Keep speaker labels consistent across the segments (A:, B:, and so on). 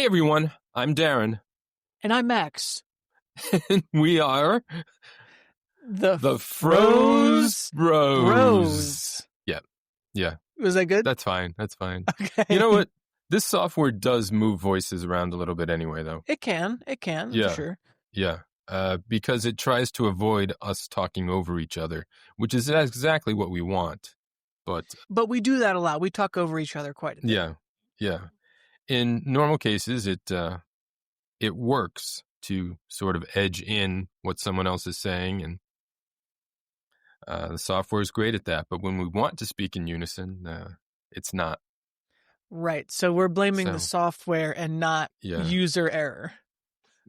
A: Hey everyone, I'm Darren.
B: And I'm Max.
A: And we are
B: The
A: Froze Bros.
B: Bros.
A: Yeah.
B: Was that good?
A: That's fine.
B: Okay.
A: You know what? This software does move voices around a little bit anyway, though.
B: It can,
A: Yeah.
B: for sure.
A: Yeah. Because it tries to avoid us talking over each other, which is exactly what we want. But
B: we do that a lot. We talk over each other quite a bit.
A: Yeah. In normal cases, it works to sort of edge in what someone else is saying, and the software is great at that. But when we want to speak in unison, it's not.
B: Right. So we're blaming the software and not user error.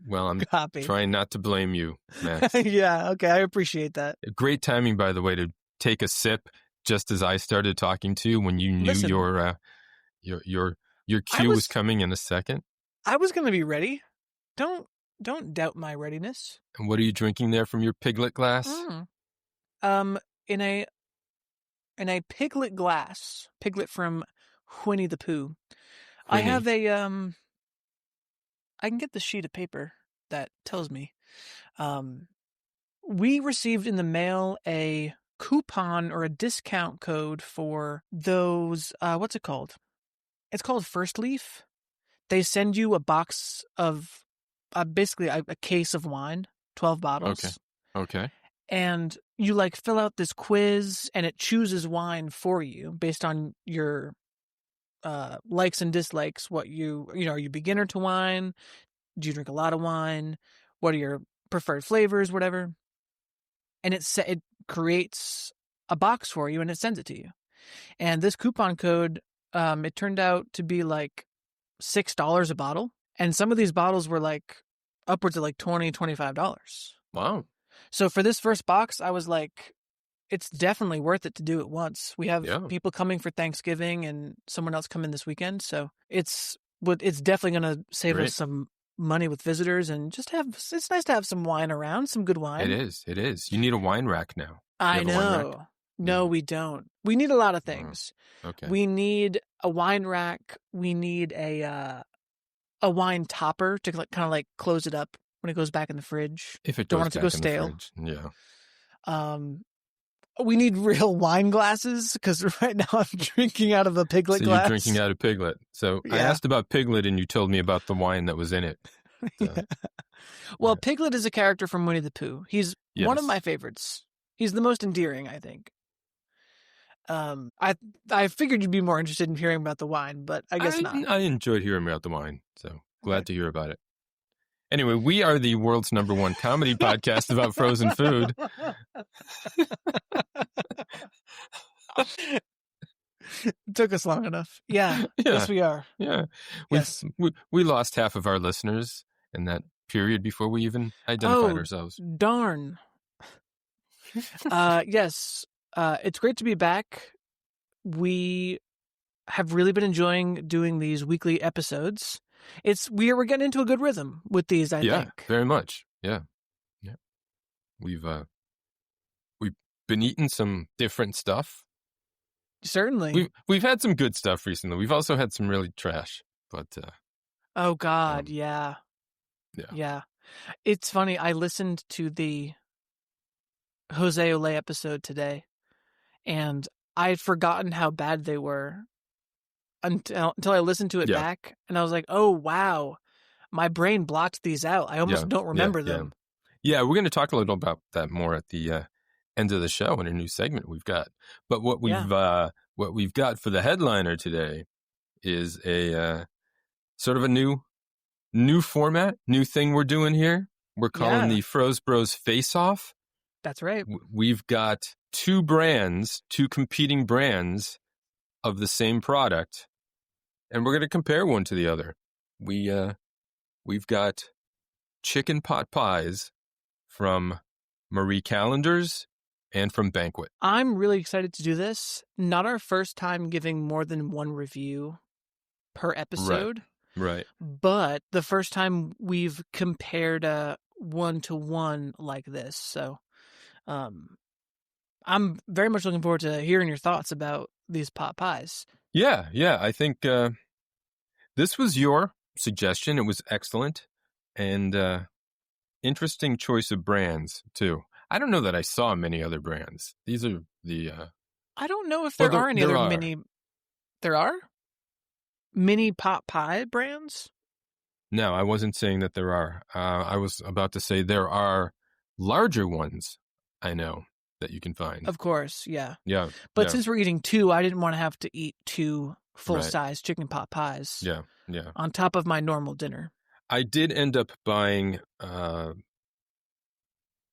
A: Well, I'm trying not to blame you, Max.
B: Yeah. Okay. I appreciate that.
A: Great timing, by the way, to take a sip just as I started talking to you when you knew your cue was coming in a second.
B: I was going to be ready. Don't doubt my readiness.
A: And what are you drinking there from your piglet glass?
B: In a piglet glass, Piglet from Winnie the Pooh. I have a I can get the sheet of paper that tells me. We received in the mail a coupon or a discount code for those, what's it called? It's called First Leaf. They send you a box of, basically a case of wine, 12 bottles.
A: Okay.
B: And you fill out this quiz and it chooses wine for you based on your likes and dislikes. What are you beginner to wine? Do you drink a lot of wine? What are your preferred flavors, whatever? And it creates a box for you and it sends it to you. And this coupon code, it turned out to be $6 a bottle. And some of these bottles were upwards of $20, $25.
A: Wow.
B: So for this first box, I was it's definitely worth it to do it once. We have people coming for Thanksgiving and someone else coming this weekend. So it's definitely going to save us some money with visitors and it's nice to have some wine around, some good wine.
A: It is. You need a wine rack now.
B: I know. No, we don't. We need a lot of things.
A: Okay.
B: We need a wine rack. We need a wine topper to kind of close it up when it goes back in the fridge.
A: If it
B: don't
A: goes
B: want it to go stale.
A: Yeah.
B: We need real wine glasses because right now I'm drinking out of a Piglet glass.
A: You're drinking out of Piglet. So I asked about Piglet and you told me about the wine that was in it. So,
B: Well, Piglet is a character from Winnie the Pooh. He's one of my favorites. He's the most endearing, I think. I figured you'd be more interested in hearing about the wine, but I guess not.
A: I enjoyed hearing about the wine, so glad to hear about it. Anyway, we are the world's #1 comedy podcast about frozen food.
B: It took us long enough. Yeah. Yes, we are.
A: Yeah.
B: Yes.
A: We lost half of our listeners in that period before we even identified ourselves.
B: Darn. Yes. It's great to be back. We have really been enjoying doing these weekly episodes. We're getting into a good rhythm with these, I think.
A: Yeah, very much. Yeah. We've been eating some different stuff.
B: Certainly.
A: We've had some good stuff recently. We've also had some really trash, but
B: oh God, yeah. It's funny. I listened to the Jose Olé episode today, and I had forgotten how bad they were until I listened to it back, and I was like, oh wow, my brain blocked these out. I almost don't remember them.
A: Yeah, we're going to talk a little about that more at the end of the show in a new segment we've got. But what we've got for the headliner today is a sort of a new format, new thing we're doing here. We're calling the Froze Bros Face Off.
B: That's right.
A: We've got two competing brands of the same product, and we're going to compare one to the other. We've got chicken pot pies from Marie Callender's and from Banquet.
B: I'm really excited to do this. Not our first time giving more than one review per episode.
A: Right.
B: But the first time we've compared a 1-to-1 like this. So I'm very much looking forward to hearing your thoughts about these pot pies.
A: Yeah. I think this was your suggestion. It was excellent, and interesting choice of brands too. I don't know that I saw many other brands. These are the.
B: I don't know if there are any other mini. There are mini pot pie brands.
A: No, I wasn't saying that there are. I was about to say there are larger ones. I know that you can find.
B: Of course, yeah.
A: Yeah.
B: But since we're eating two, I didn't want to have to eat two full-size chicken pot pies.
A: Yeah.
B: On top of my normal dinner.
A: I did end up buying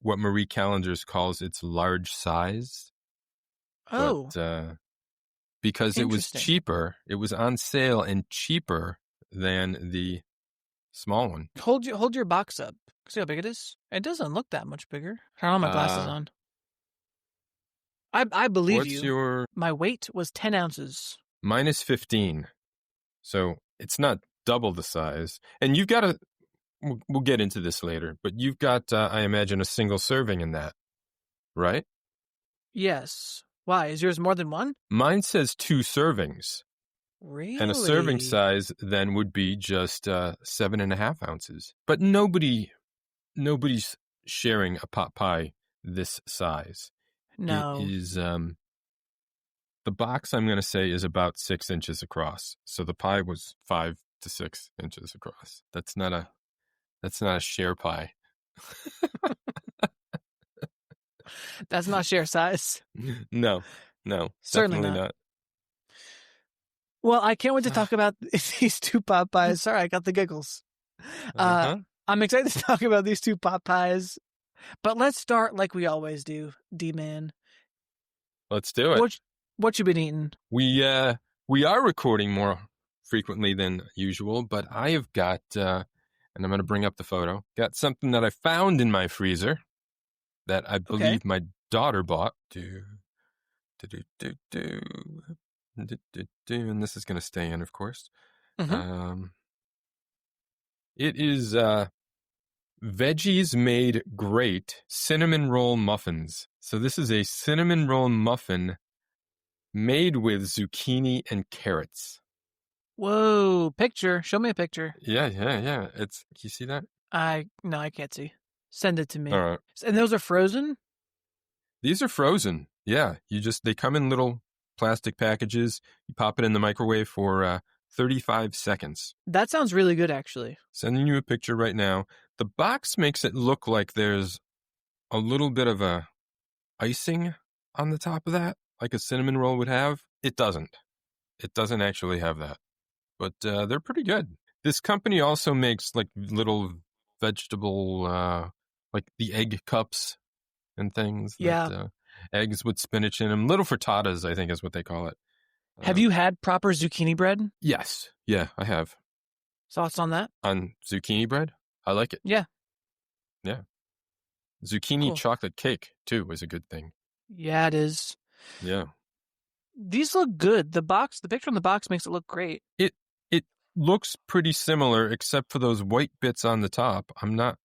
A: what Marie Callender's calls its large size.
B: Oh.
A: But, because it was cheaper. It was on sale and cheaper than the small one.
B: Hold your box up. See how big it is? It doesn't look that much bigger. I don't have my glasses on. I believe you. My weight was 10 ounces.
A: Mine is 15. So it's not double the size. And you've got we'll get into this later, but you've got, I imagine, a single serving in that, right?
B: Yes. Why? Is yours more than one?
A: Mine says 2 servings.
B: Really?
A: And a serving size then would be just 7.5 ounces. But nobody's sharing a pot pie this size.
B: No.
A: It is, the box, I'm going to say, is about 6 inches across. So the pie was 5 to 6 inches across. That's not a share pie.
B: That's not share size.
A: No,
B: certainly
A: not.
B: Well, I can't wait to talk about these two pot pies. Sorry, I got the giggles. I'm excited to talk about these two pot pies. But let's start like we always do, D-Man.
A: Let's do it.
B: What you been eating?
A: We are recording more frequently than usual, but I have got, and I'm going to bring up the photo, got something that I found in my freezer that I believe my daughter bought. And this is going to stay in, of course.
B: Mm-hmm.
A: It is Veggies Made Great Cinnamon Roll Muffins. So this is a cinnamon roll muffin made with zucchini and carrots.
B: Whoa, picture. Show me a picture.
A: Yeah. Can you see that?
B: No, I can't see. Send it to me.
A: All right.
B: And those are frozen?
A: These are frozen. Yeah. They come in little plastic packages. You pop it in the microwave for 35 seconds.
B: That sounds really good, actually.
A: Sending you a picture right now. The box makes it look like there's a little bit of a icing on the top of that, like a cinnamon roll would have. It doesn't. It doesn't actually have that. But they're pretty good. This company also makes like little vegetable, like the egg cups and things.
B: Yeah.
A: Eggs with spinach in them. Little frittatas, I think is what they call it.
B: Have you had proper zucchini bread?
A: Yes. Yeah, I have.
B: Thoughts on that?
A: On zucchini bread? I like it.
B: Yeah.
A: Yeah. Zucchini chocolate cake, too, is a good thing.
B: Yeah, it is.
A: Yeah.
B: These look good. The picture on the box makes it look great.
A: It looks pretty similar, except for those white bits on the top. I'm not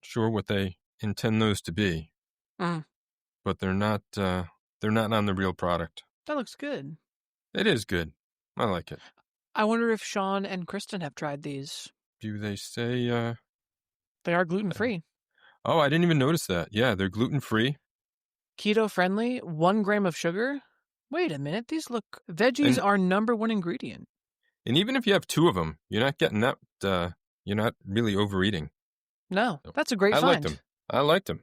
A: sure what they intend those to be. But they're not on the real product.
B: That looks good.
A: It is good. I like it.
B: I wonder if Sean and Kristen have tried these.
A: Do they say...
B: They are gluten-free.
A: Oh, I didn't even notice that. Yeah, they're gluten-free.
B: Keto-friendly, 1 gram of sugar. Wait a minute. These look... Veggies are number 1 ingredient.
A: And even if you have 2 of them, you're not getting that... you're not really overeating.
B: No, that's a great find.
A: I liked them.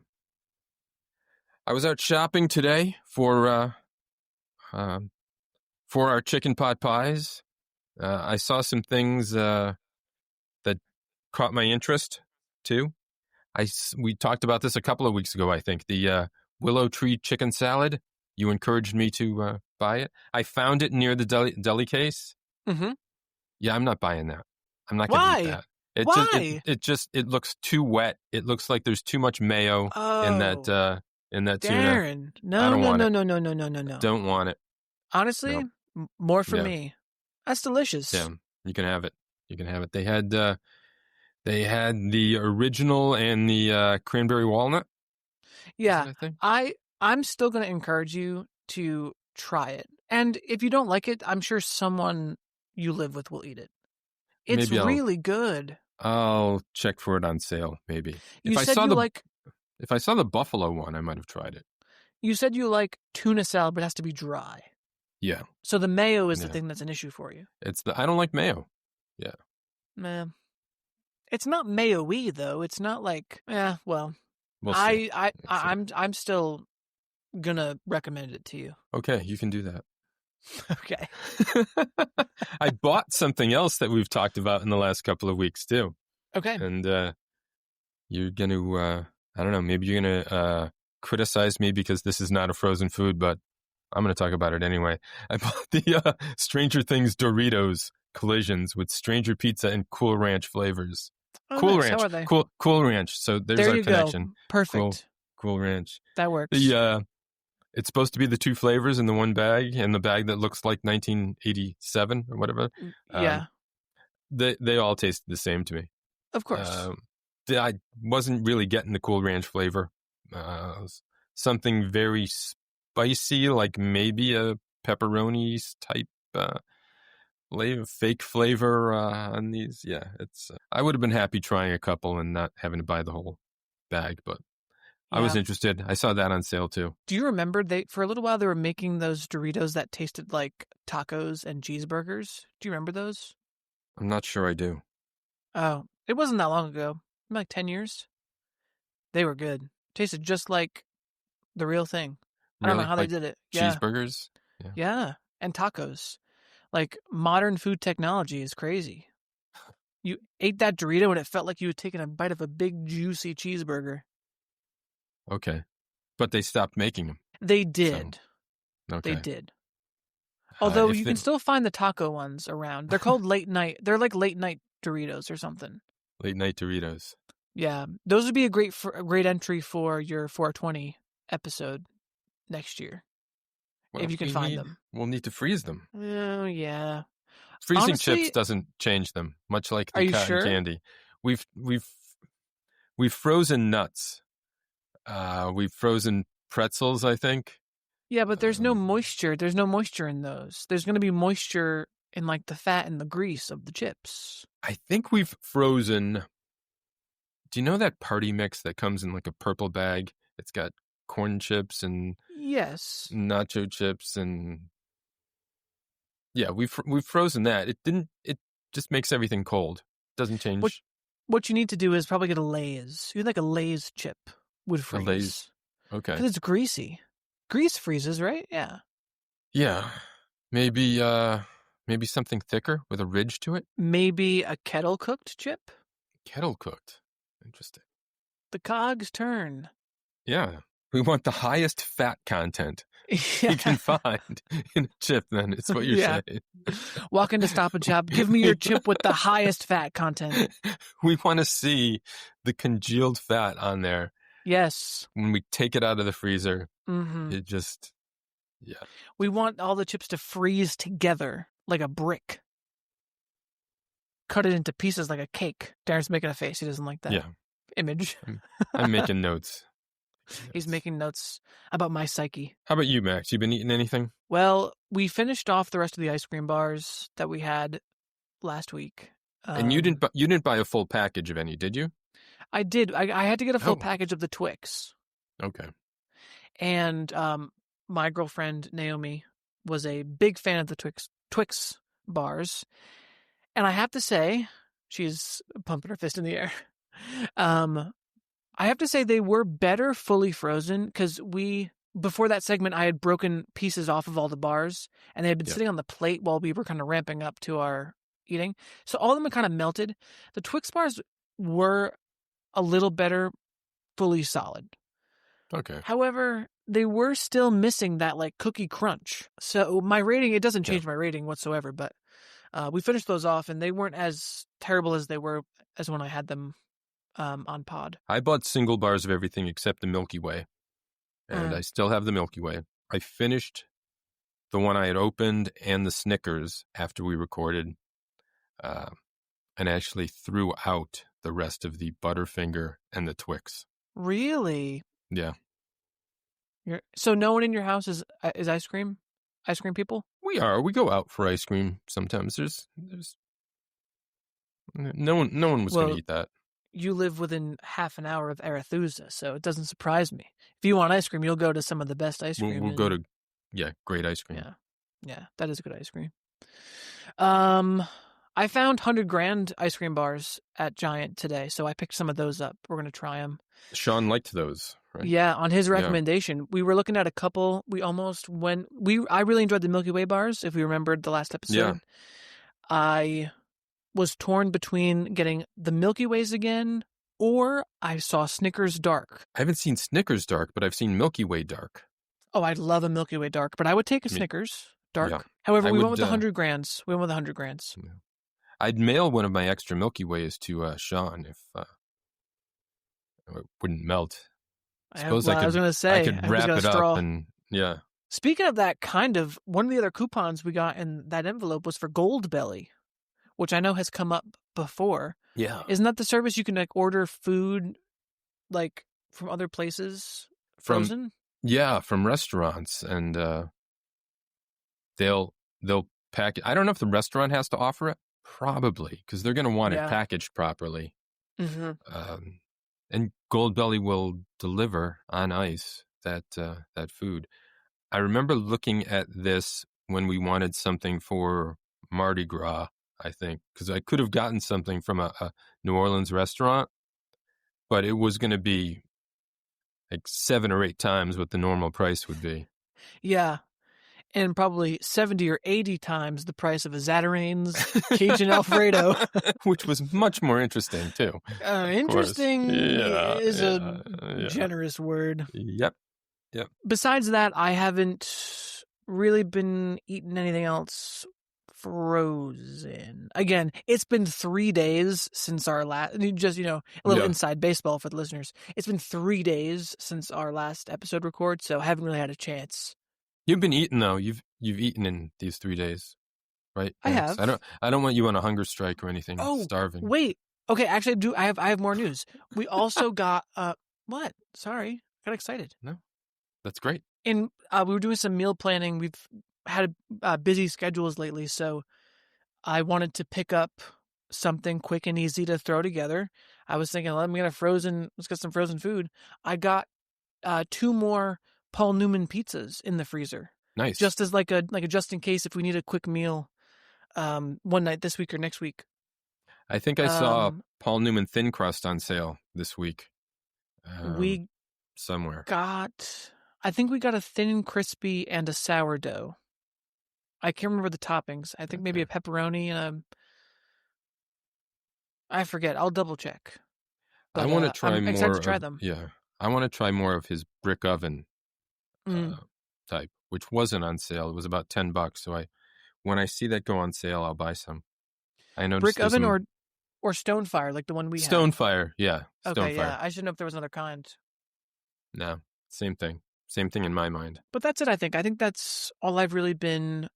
A: I was out shopping today for our chicken pot pies. I saw some things that caught my interest, too. We talked about this a couple of weeks ago, I think. The willow tree chicken salad. You encouraged me to buy it. I found it near the deli case.
B: Mm-hmm.
A: Yeah, I'm not buying that. I'm not going to eat that.
B: Why?
A: It looks too wet. It looks like there's too much mayo in that tuna.
B: Darren, no.
A: Don't want it.
B: Honestly, more for me. That's delicious.
A: Yeah, you can have it. They had the original and the cranberry walnut.
B: Yeah, I'm still going to encourage you to try it. And if you don't like it, I'm sure someone you live with will eat it. It's really good.
A: I'll check for it on sale, maybe.
B: If I
A: saw the buffalo one, I might have tried it.
B: You said you like tuna salad, but it has to be dry.
A: Yeah.
B: So the mayo is the thing that's an issue for you.
A: I don't like mayo. Yeah.
B: Man. It's not mayo-y though. It's not like, well,
A: we'll see.
B: I'm still gonna recommend it to you.
A: Okay, you can do that.
B: Okay.
A: I bought something else that we've talked about in the last couple of weeks too.
B: Okay.
A: And you're going to, I don't know, maybe you're going to criticize me because this is not a frozen food, but I'm going to talk about it anyway. I bought the Stranger Things Doritos collisions with Stranger Pizza and Cool Ranch flavors.
B: Oh,
A: Cool
B: nice.
A: Ranch.
B: How are they?
A: Cool Ranch. So there's our connection.
B: Go. Perfect.
A: Cool Ranch.
B: That works.
A: It's supposed to be the two flavors in the one bag, and the bag that looks like 1987 or whatever.
B: Yeah.
A: They all tasted the same to me.
B: Of course.
A: I wasn't really getting the Cool Ranch flavor. Something very spicy, like maybe a pepperoni type fake flavor on these. Yeah, I would have been happy trying a couple and not having to buy the whole bag, but I was interested. I saw that on sale too.
B: Do you remember for a little while they were making those Doritos that tasted like tacos and cheeseburgers? Do you remember those?
A: I'm not sure I do.
B: Oh, it wasn't that long ago. Like 10 years. They were good. Tasted just like the real thing. I don't know how they did it.
A: Cheeseburgers?
B: Yeah. And tacos. Like modern food technology is crazy. You ate that Dorito and it felt like you had taken a bite of a big juicy cheeseburger.
A: Okay. But they stopped making them.
B: They did.
A: So, okay.
B: They did. Although you can still find the taco ones around. They're called late night. They're like late night Doritos or something.
A: Late night Doritos.
B: Yeah. Those would be a great entry for your 420 episode next year. Well, if you can find them.
A: We'll need to freeze them.
B: Oh, yeah.
A: Freezing chips doesn't change them, much like the cotton candy. We've frozen nuts. We've frozen pretzels, I think.
B: Yeah, but there's no moisture. There's no moisture in those. There's going to be moisture in like the fat and the grease of the chips.
A: I think we've frozen. Do you know that party mix that comes in like a purple bag? It's got corn chips and nacho chips and we've frozen that. It just makes everything cold. Doesn't change.
B: What you need to do is probably get a Lay's. You like a Lay's chip would freeze.
A: A Lay's. Okay.
B: Because it's greasy. Grease freezes, right? Yeah.
A: Yeah. Maybe something thicker with a ridge to it.
B: Maybe a kettle cooked chip.
A: Kettle cooked. Interesting.
B: The cogs turn.
A: Yeah. We want the highest fat content you can find in a chip, then. It's what you're saying.
B: Walk into Stop and Shop. Give me your chip with the highest fat content.
A: We want to see the congealed fat on there.
B: Yes.
A: When we take it out of the freezer, it just,
B: We want all the chips to freeze together like a brick. Cut it into pieces like a cake. Darren's making a face. He doesn't like that image.
A: I'm making notes.
B: He's making notes about my psyche.
A: How about you, Max? You been eating anything?
B: Well, we finished off the rest of the ice cream bars that we had last week.
A: And you didn't buy a full package of any, did you?
B: I did. I had to get a full package of the Twix.
A: Okay.
B: And my girlfriend, Naomi, was a big fan of the Twix bars. And I have to say, she's pumping her fist in the air. I have to say they were better fully frozen because before that segment, I had broken pieces off of all the bars and they had been sitting on the plate while we were kind of ramping up to our eating. So all of them had kind of melted. The Twix bars were a little better fully solid.
A: Okay.
B: However, they were still missing that like cookie crunch. So my rating, it doesn't change my rating whatsoever, but we finished those off and they weren't as terrible as they were as when I had them on pod.
A: I bought single bars of everything except the Milky Way, and I still have the Milky Way. I finished the one I had opened and the Snickers after we recorded, and actually threw out the rest of the Butterfinger and the Twix.
B: Really?
A: Yeah.
B: So no one in your house is ice cream people?
A: We go out for ice cream sometimes. There's No one was going to eat that.
B: You live within half an hour of Arethusa, so it doesn't surprise me. If you want ice cream, you'll go to some of the best ice cream.
A: We'll go to, great ice cream.
B: Yeah, that is a good ice cream. I found 100 grand ice cream bars at Giant today, so I picked some of those up. We're going to try them.
A: Sean liked those, right?
B: Yeah, on his recommendation. We were looking at a couple. We almost went... I really enjoyed the Milky Way bars, if we remembered the last episode.
A: Yeah.
B: I was torn between getting the Milky Ways again, or I saw Snickers Dark.
A: I haven't seen Snickers Dark, but I've seen Milky Way Dark.
B: Oh, I'd love a Milky Way Dark, but I would take a Snickers Dark. Yeah. However, we went with the 100 grands. We went with the 100 grands.
A: Yeah. I'd mail one of my extra Milky Ways to Sean if it wouldn't melt.
B: I was going to say,
A: I could wrap it up and
B: Speaking of that, one of the other coupons we got in that envelope was for Gold Belly, which I know has come up before.
A: Yeah.
B: Isn't that the service you can like order food like from other places frozen?
A: From restaurants, and they'll pack it. I don't know if the restaurant has to offer it. Probably, because they're going to want it packaged properly.
B: Mm-hmm.
A: And Gold Belly will deliver on ice that food. I remember looking at this when we wanted something for Mardi Gras, I think, because I could have gotten something from a New Orleans restaurant, but it was going to be like 7 or 8 times what the normal price would be.
B: Yeah. And probably 70 or 80 times the price of a Zatarain's Cajun Alfredo.
A: Which was much more interesting, too.
B: Interesting is a generous word.
A: Yep.
B: Besides that, I haven't really been eating anything else frozen. Again, it's been 3 days since our last... Just, a little inside baseball for the listeners. It's been 3 days since our last episode record, so I haven't really had a chance.
A: You've been eating though. You've eaten in these 3 days, right?
B: I have.
A: I don't want you on a hunger strike or anything.
B: Oh,
A: starving.
B: Wait. Okay, actually, I have more news. We also got what? Sorry, got excited.
A: No, that's great.
B: And we were doing some meal planning. We've had busy schedules lately, so I wanted to pick up something quick and easy to throw together. I was thinking, let's get some frozen food. I got 2 more Paul Newman pizzas in the freezer.
A: Nice.
B: Just as like a just in case if we need a quick meal one night this week or next week.
A: I think I saw Paul Newman thin crust on sale this week.
B: We
A: somewhere.
B: I think we got a thin crispy and a sourdough. I can't remember the toppings. I think maybe a pepperoni and I forget. I'll double check. But,
A: I want to try
B: I'm
A: more.
B: Excited to try them.
A: Yeah. I want to try more of his brick oven type, which wasn't on sale. It was about $10. So when I see that go on sale, I'll buy some. I noticed
B: brick oven or Stonefire, like the one we have.
A: Stonefire, yeah.
B: Okay, yeah. I should know if there was another kind.
A: No, same thing. Same thing in my mind.
B: But that's it. I think that's all I've really been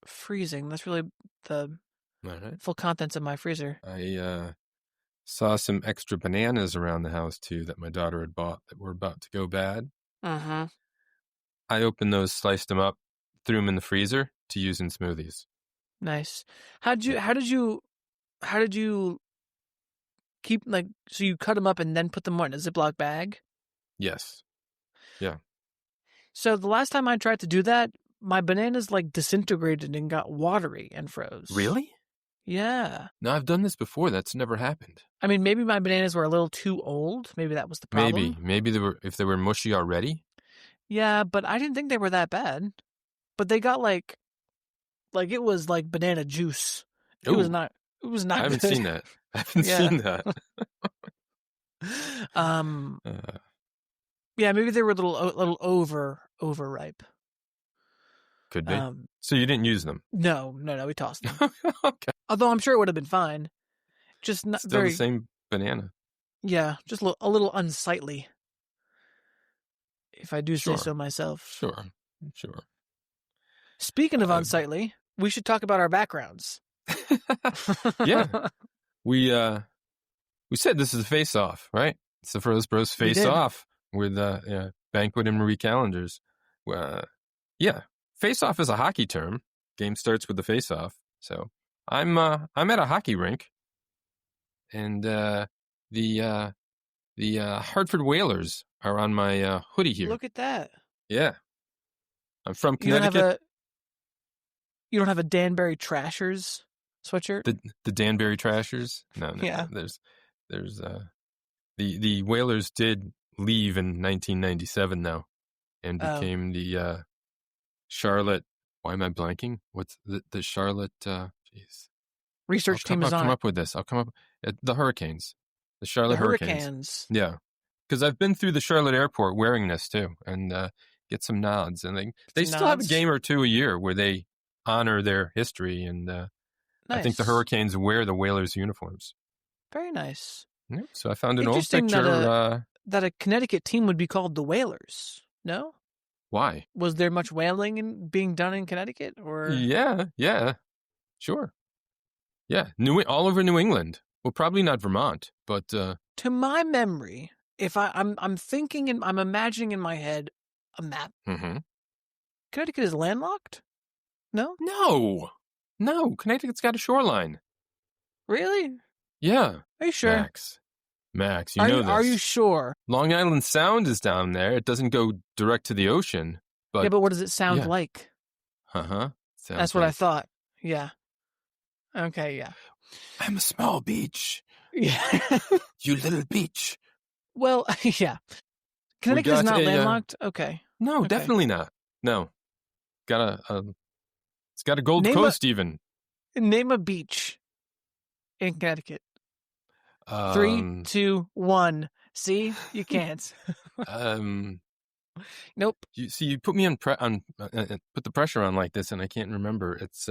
B: freezing. That's really the full contents of my freezer.
A: I saw some extra bananas around the house too that my daughter had bought that were about to go bad.
B: Uh-huh.
A: I opened those, sliced them up, threw them in the freezer to use in smoothies.
B: Nice. How did you keep so you cut them up and then put them in a Ziploc bag?
A: Yes. Yeah.
B: So the last time I tried to do that, my bananas disintegrated and got watery and froze.
A: Really?
B: Yeah.
A: No, I've done this before. That's never happened.
B: I mean, maybe my bananas were a little too old. Maybe that was the problem.
A: Maybe if they were mushy already.
B: Yeah, but I didn't think they were that bad. But they got it was like banana juice. It was not
A: I haven't
B: good.
A: seen that. I haven't seen that.
B: Yeah, maybe they were a little overripe.
A: Could be. So you didn't use them?
B: No, we tossed them.
A: Okay.
B: Although I'm sure it would have been fine. Just not
A: Still the same banana.
B: Yeah, just a little unsightly. If I do say so myself.
A: Sure.
B: Speaking of unsightly, we should talk about our backgrounds.
A: Yeah. We said this is a face-off, right? It's the Froze Bros face-off with Banquet and Marie Callender's. Yeah. Face-off is a hockey term. Game starts with the face-off. So I'm at a hockey rink, and the Hartford Whalers are on my hoodie here.
B: Look at that.
A: Yeah, I'm from Connecticut.
B: You don't have a Danbury Trashers sweatshirt?
A: The Danbury Trashers? No.
B: Yeah.
A: There's the Whalers did leave in 1997 though, and became the Charlotte. Why am I blanking? What's the Charlotte? Jeez.
B: Research team is on.
A: I'll come up with this. I'll come up the Hurricanes, the Charlotte Hurricanes. Yeah, because I've been through the Charlotte airport wearing this too, and get some nods. And they still have a game or two a year where they honor their history, and nice. I think the Hurricanes wear the Whalers uniforms.
B: Very nice.
A: Yeah, so I found an old picture
B: that a Connecticut team would be called the Whalers. No?
A: Why?
B: Was there much whaling being done in Connecticut? Or
A: Yeah, sure. Yeah, all over New England. Well, probably not Vermont, but
B: to my memory, if I'm thinking and I'm imagining in my head a map.
A: Mm-hmm.
B: Connecticut is landlocked? No.
A: Connecticut's got a shoreline.
B: Really?
A: Yeah.
B: Are you sure?
A: Max, you know this.
B: Are you sure?
A: Long Island Sound is down there. It doesn't go direct to the ocean. But
B: but what does it sound like? That's what I thought. Yeah. Okay, yeah.
A: I'm a small beach.
B: Yeah.
A: You little beach.
B: Well, yeah. Connecticut is not landlocked? Okay.
A: No,
B: okay.
A: Definitely not. No. It's got a Gold Coast even.
B: Name a beach in Connecticut. 3, 2, 1. See? You can't. Nope.
A: You put me put the pressure on like this, and I can't remember. It's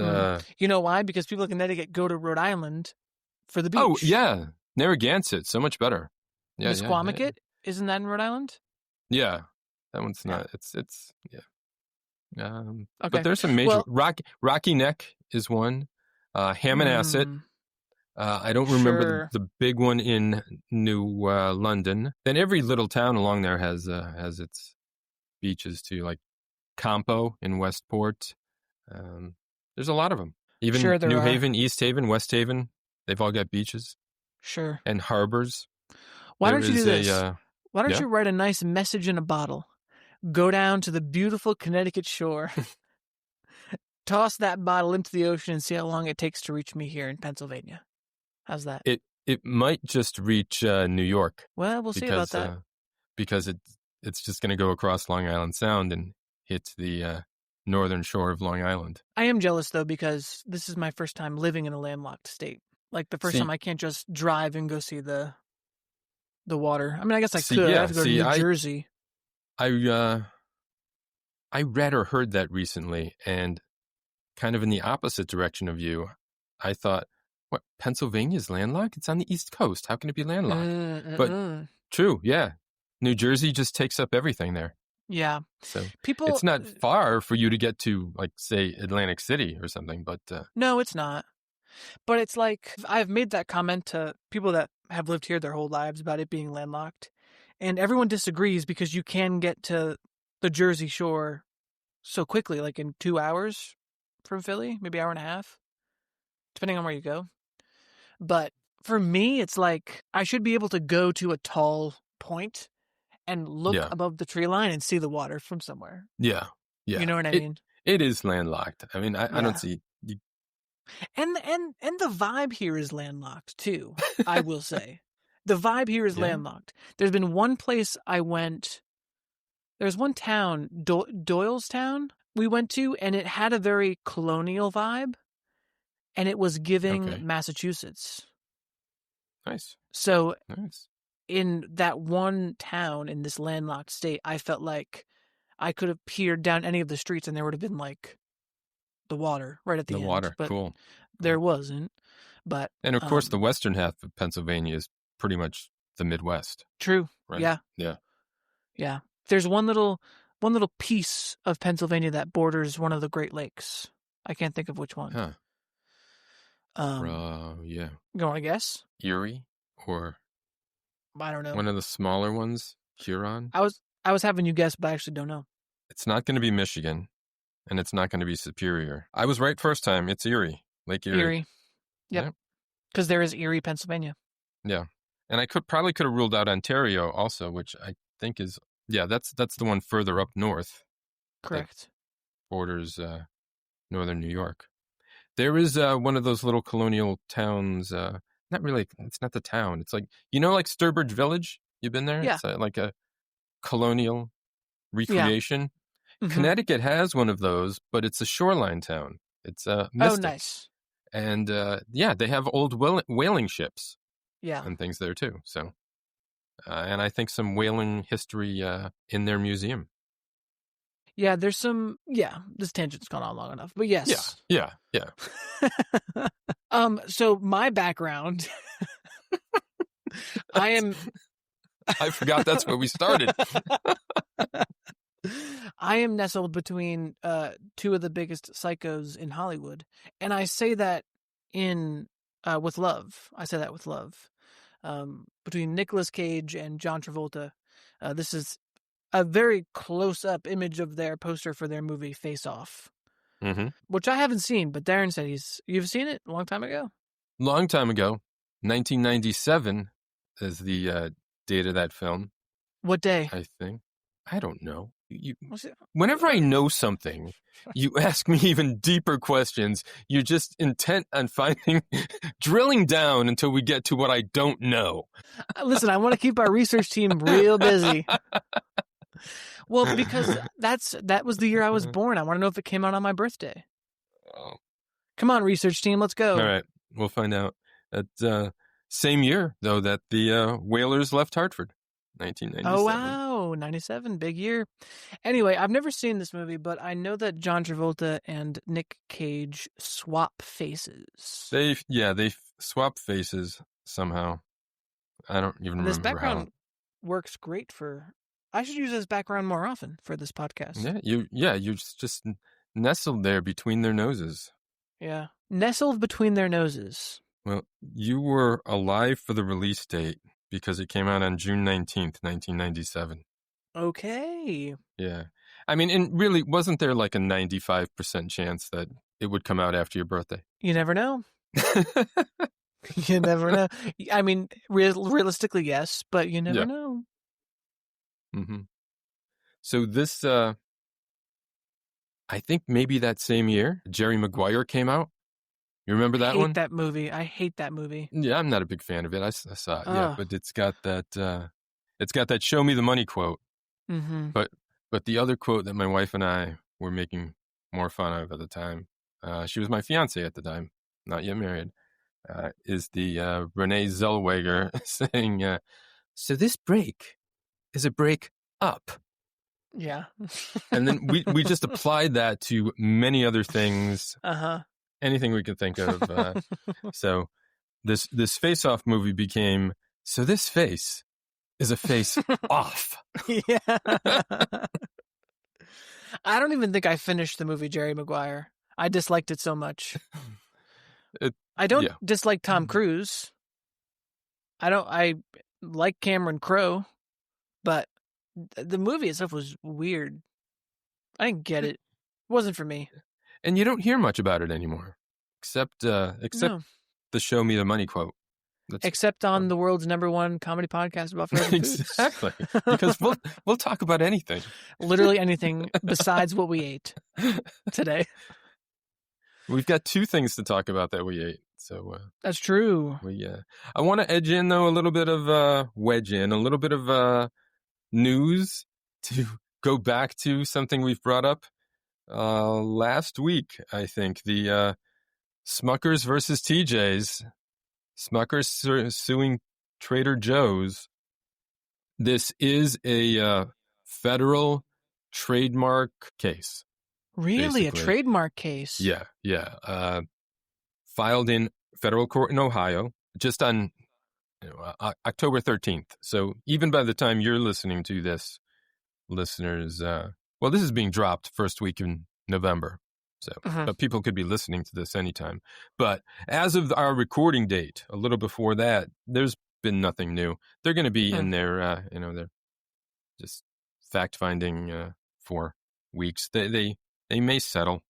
B: You know why? Because people in Connecticut go to Rhode Island for the beach.
A: Oh yeah, Narragansett, so much better. Yeah,
B: Squamicut, isn't that in Rhode Island?
A: Yeah, that one's not. It's yeah.
B: Okay.
A: But there's some major Rocky Neck is one. Hammonasset. I don't remember the big one in New London. Then every little town along there has its beaches too, like Campo in Westport. There's a lot of them. Even New Haven, East Haven, West Haven, they've all got beaches.
B: Sure.
A: And harbors.
B: Why don't you do this? Why don't you write a nice message in a bottle? Go down to the beautiful Connecticut shore. Toss that bottle into the ocean and see how long it takes to reach me here in Pennsylvania. How's that?
A: It might just reach New York.
B: Well, we'll see about that.
A: Because it's just going to go across Long Island Sound and hit the northern shore of Long Island.
B: I am jealous, though, because this is my first time living in a landlocked state. Like, the first time I can't just drive and go see the water. I mean, I guess I could. I have to go to New Jersey.
A: I read or heard that recently, and kind of in the opposite direction of you. I thought, what, Pennsylvania's landlocked? It's on the East Coast. How can it be landlocked? But true, yeah. New Jersey just takes up everything there.
B: Yeah.
A: So it's not far for you to get to, like, say, Atlantic City or something, but...
B: No, it's not. But it's like, I've made that comment to people that have lived here their whole lives about it being landlocked. And everyone disagrees because you can get to the Jersey Shore so quickly, like in 2 hours from Philly, maybe hour and a half, depending on where you go. But for me, it's like I should be able to go to a tall point and look above the tree line and see the water from somewhere.
A: Yeah.
B: You know what I mean?
A: It is landlocked. I mean, I don't see...
B: And the vibe here is landlocked too, I will say. The vibe here is landlocked. There's been one place I went, there's one town, Doylestown, we went to, and it had a very colonial vibe, and it was giving Massachusetts.
A: Nice.
B: So in that one town in this landlocked state, I felt like I could have peered down any of the streets and there would have been like the water right at the end.
A: The water,
B: but
A: cool.
B: There wasn't. But
A: and of course, the western half of Pennsylvania is pretty much the Midwest.
B: True.
A: Right?
B: Yeah. There's one little piece of Pennsylvania that borders one of the Great Lakes. I can't think of which one.
A: Huh.
B: You want to guess?
A: Erie, or
B: I don't know.
A: One of the smaller ones, Huron.
B: I was having you guess, but I actually don't know.
A: It's not going to be Michigan, and it's not going to be Superior. I was right first time. It's Erie, Lake Erie.
B: Yep. Because there is Erie, Pennsylvania.
A: Yeah. And I could have ruled out Ontario also, which I think is, that's the one further up north.
B: Correct.
A: Borders northern New York. There is one of those little colonial towns. Not really. It's not the town. It's like, like Sturbridge Village. You've been there?
B: Yeah.
A: It's like a colonial recreation.
B: Yeah. Mm-hmm.
A: Connecticut has one of those, but it's a shoreline town. It's Mystic.
B: Oh, nice.
A: And they have old whaling ships.
B: Yeah.
A: And things there too. So, and I think some whaling history in their museum.
B: Yeah, there's some. Yeah, this tangent's gone on long enough, but yes.
A: Yeah.
B: So my background, I
A: forgot that's where we started.
B: I am nestled between two of the biggest psychos in Hollywood, and I say that with love. I say that with love. Between Nicolas Cage and John Travolta, this is a very close-up image of their poster for their movie Face Off, which I haven't seen, but Darren said you've seen it a long time ago?
A: Long time ago. 1997 is the date of that film.
B: What day?
A: I think. I don't know. Whenever I know something, you ask me even deeper questions. You're just intent on drilling down until we get to what I don't know.
B: Listen, I want to keep our research team real busy. Well, because that was the year I was born. I want to know if it came out on my birthday.
A: Oh.
B: Come on, research team, let's go.
A: All right, we'll find out. At same year, though, that the Whalers left Hartford. 1997.
B: Oh, wow. 97, big year. Anyway, I've never seen this movie, but I know that John Travolta and Nick Cage swap faces.
A: They swap faces somehow. I don't even remember
B: this background works great I should use this background more often for this podcast.
A: You're just nestled there between their noses.
B: Yeah. Nestled between their noses.
A: Well, you were alive for the release date, because it came out on June 19th, 1997.
B: Okay.
A: Yeah. I mean, and really, wasn't there like a 95% chance that it would come out after your birthday?
B: You never know. You never know. I mean, realistically, yes, but you never know.
A: Mm-hmm. So this, I think maybe that same year, Jerry Maguire came out. You remember that one?
B: I hate that movie.
A: Yeah, I'm not a big fan of it. I saw it, but it's got that "show me the money" quote.
B: Mm-hmm.
A: But the other quote that my wife and I were making more fun of at the time, she was my fiance at the time, not yet married, is the Renee Zellweger saying, "So this break is a break up."
B: Yeah.
A: And then we just applied that to many other things. Anything we could think of. So this face-off movie became, so this face is a face off.
B: Yeah. I don't even think I finished the movie Jerry Maguire. I disliked it so much. I don't dislike Tom Cruise. I like Cameron Crowe, but the movie itself was weird. I didn't get it. It wasn't for me.
A: And you don't hear much about it anymore, except
B: No.
A: the "show me the money" quote.
B: Except on the world's #1 comedy podcast about frozen foods.
A: Exactly, because we'll talk about anything,
B: literally anything besides what we ate today.
A: We've got 2 things to talk about that we ate. So
B: that's true.
A: I want to wedge in a little bit of news to go back to something we've brought up last week. I think the Smuckers versus TJ's. Smuckers suing Trader Joe's. This is a federal trademark case.
B: Really?
A: Basically.
B: A trademark case?
A: Yeah. Filed in federal court in Ohio just on October 13th. So even by the time you're listening to this, listeners, this is being dropped first week in November. So but people could be listening to this anytime. But as of our recording date, a little before that, there's been nothing new. They're going to be in their, they're just fact-finding for weeks. They may settle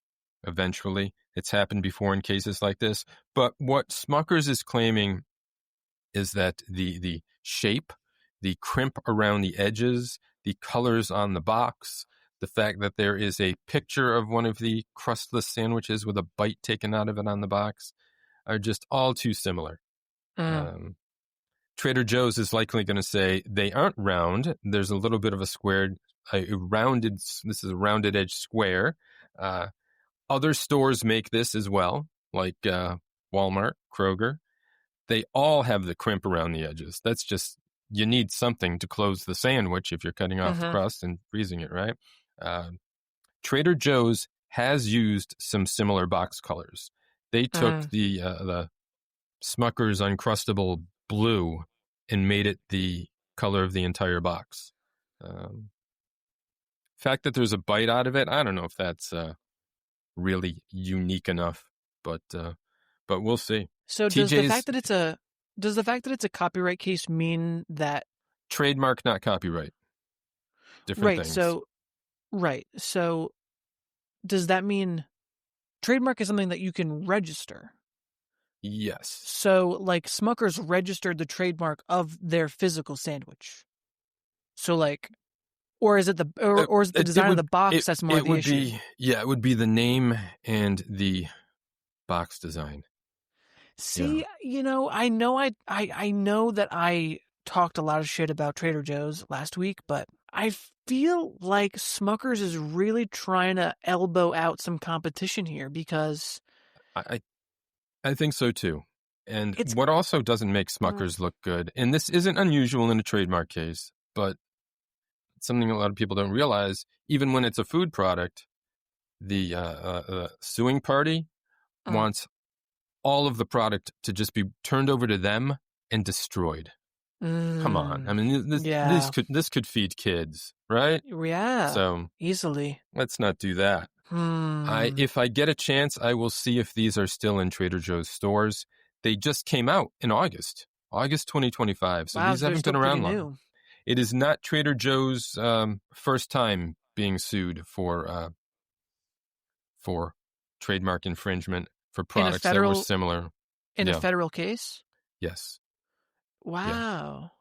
A: eventually. It's happened before in cases like this. But what Smucker's is claiming is that the shape, the crimp around the edges, the colors on the box, the fact that there is a picture of one of the crustless sandwiches with a bite taken out of it on the box are just all too similar. Trader Joe's is likely going to say they aren't round. There's a little bit of this is a rounded edge square. Other stores make this as well, like Walmart, Kroger. They all have the crimp around the edges. That's just, you need something to close the sandwich if you're cutting off the crust and freezing it, right? Trader Joe's has used some similar box colors. They took the Smucker's Uncrustable blue and made it the color of the entire box. Fact that there's a bite out of it, I don't know if that's really unique enough, but we'll see.
B: So does the fact that it's a copyright case mean that
A: trademark, not copyright, different things?
B: So does that mean trademark is something that you can register?
A: Yes.
B: So like Smucker's registered the trademark of their physical sandwich. So like, or is it the design of the box that's more the issue?
A: It would be the name and the box design.
B: See, I know that I talked a lot of shit about Trader Joe's last week, but I feel like Smucker's is really trying to elbow out some competition here because
A: I think so too. And what also doesn't make Smucker's look good, and this isn't unusual in a trademark case, but something a lot of people don't realize, even when it's a food product, the suing party wants all of the product to just be turned over to them and destroyed. Come on. I mean, this could feed kids, right?
B: Yeah.
A: So
B: easily.
A: Let's not do that. If I get a chance, I will see if these are still in Trader Joe's stores. They just came out in August 2025. So these haven't been around long. New. It is not Trader Joe's first time being sued for trademark infringement for products that were similar.
B: In a federal case?
A: Yes.
B: Wow.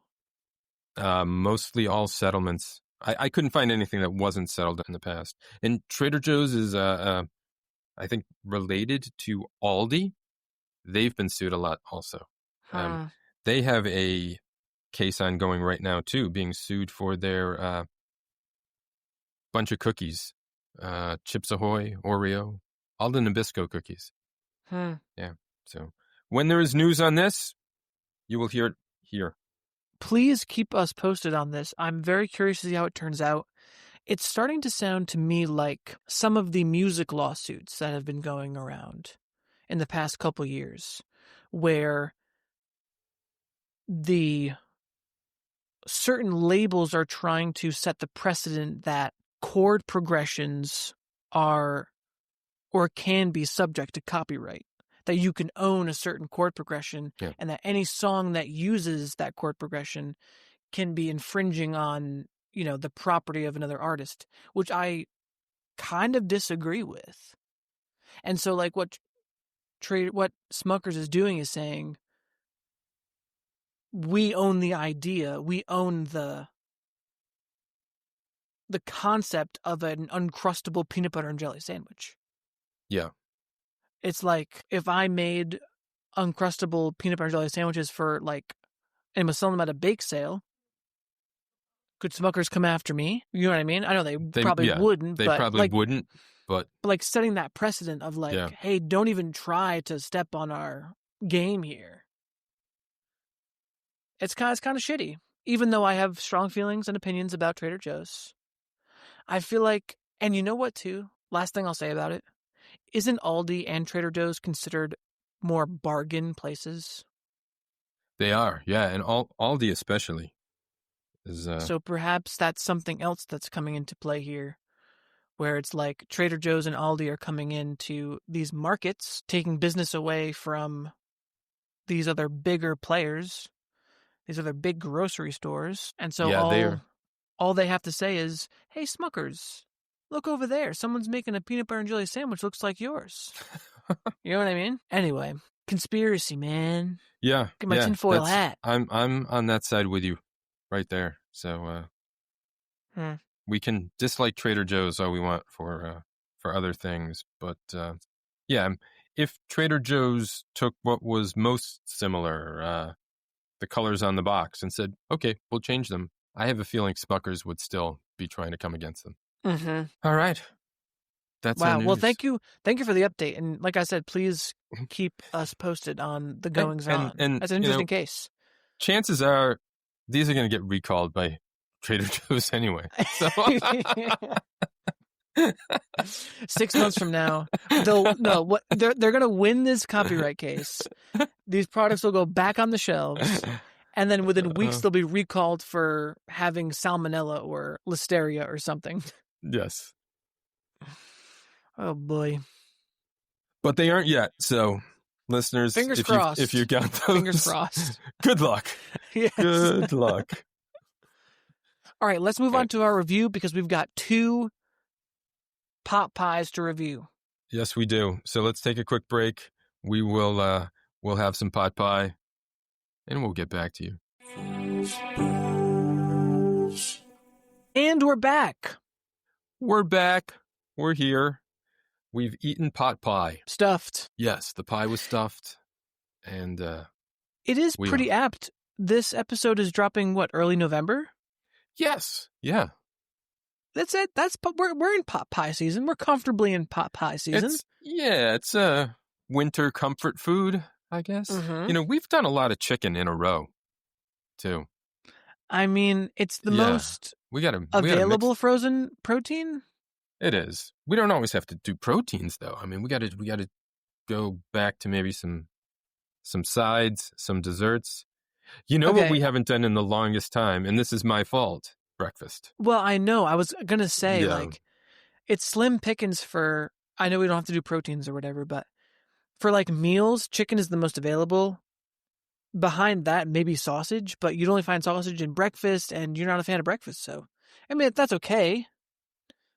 A: Yes. Mostly all settlements. I couldn't find anything that wasn't settled in the past. And Trader Joe's is, I think, related to Aldi. They've been sued a lot also. They have a case ongoing right now, too, being sued for their bunch of cookies. Chips Ahoy, Oreo, Aldi Nabisco cookies. Yeah. So when there is news on this, you will hear it here.
B: Please keep us posted on this. I'm very curious to see how it turns out. It's starting to sound to me like some of the music lawsuits that have been going around in the past couple years, where the certain labels are trying to set the precedent that chord progressions are or can be subject to copyright, that you can own a certain chord progression, and that any song that uses that chord progression can be infringing on, the property of another artist, which I kind of disagree with. And so like what Smucker's is doing is saying, we own the idea, we own the concept of an uncrustable peanut butter and jelly sandwich.
A: Yeah.
B: It's like if I made uncrustable peanut butter and jelly sandwiches and was selling them at a bake sale, could Smucker's come after me? You know what I mean? I know they probably wouldn't.
A: They probably wouldn't, but
B: like setting that precedent of hey, don't even try to step on our game here. It's kind of shitty. Even though I have strong feelings and opinions about Trader Joe's, I feel like, and you know what too? Last thing I'll say about it, isn't Aldi and Trader Joe's considered more bargain places?
A: They are, yeah, and Aldi especially.
B: So perhaps that's something else that's coming into play here, where it's like Trader Joe's and Aldi are coming into these markets, taking business away from these other bigger players, these other big grocery stores, and so all they have to say is, "Hey, Smucker's, look over there. Someone's making a peanut butter and jelly sandwich. Looks like yours." You know what I mean? Anyway, conspiracy, man.
A: Yeah.
B: Get my tinfoil hat.
A: I'm on that side with you right there. So we can dislike Trader Joe's all we want for other things. But if Trader Joe's took what was most similar, the colors on the box, and said, okay, we'll change them, I have a feeling Smuckers would still be trying to come against them.
B: Mm-hmm.
A: All right. That's
B: wow.
A: our news.
B: Well, thank you for the update. And like I said, please keep us posted on the goings on. That's an interesting case.
A: Chances are these are going to get recalled by Trader Joe's anyway. So
B: 6 months from now, they're going to win this copyright case. These products will go back on the shelves, and then within weeks they'll be recalled for having salmonella or listeria or something.
A: Yes.
B: Oh boy.
A: But they aren't yet. So, listeners,
B: fingers crossed.
A: If you got those,
B: fingers crossed.
A: Good luck.
B: Yes.
A: Good luck.
B: All right, let's move on to our review because we've got 2 pot pies to review.
A: Yes, we do. So let's take a quick break. We will we'll have some pot pie, and we'll get back to you.
B: And we're back.
A: We're back. We're here. We've eaten pot pie.
B: Stuffed.
A: Yes, the pie was stuffed, and
B: it is pretty apt. This episode is dropping early November?
A: Yes. Yeah.
B: That's it. We're in pot pie season. We're comfortably in pot pie season.
A: It's a winter comfort food, I guess.
B: Mm-hmm.
A: We've done a lot of chicken in a row, too.
B: I mean, it's the most available frozen protein.
A: It is. We don't always have to do proteins, though. I mean, we got to go back to maybe some sides, some desserts. What we haven't done in the longest time, and this is my fault. Breakfast.
B: Well, I know. I was going to say, it's slim pickings for, I know we don't have to do proteins or whatever, but for meals, chicken is the most available. Behind that, maybe sausage, but you'd only find sausage in breakfast, and you're not a fan of breakfast, so, I mean, that's okay.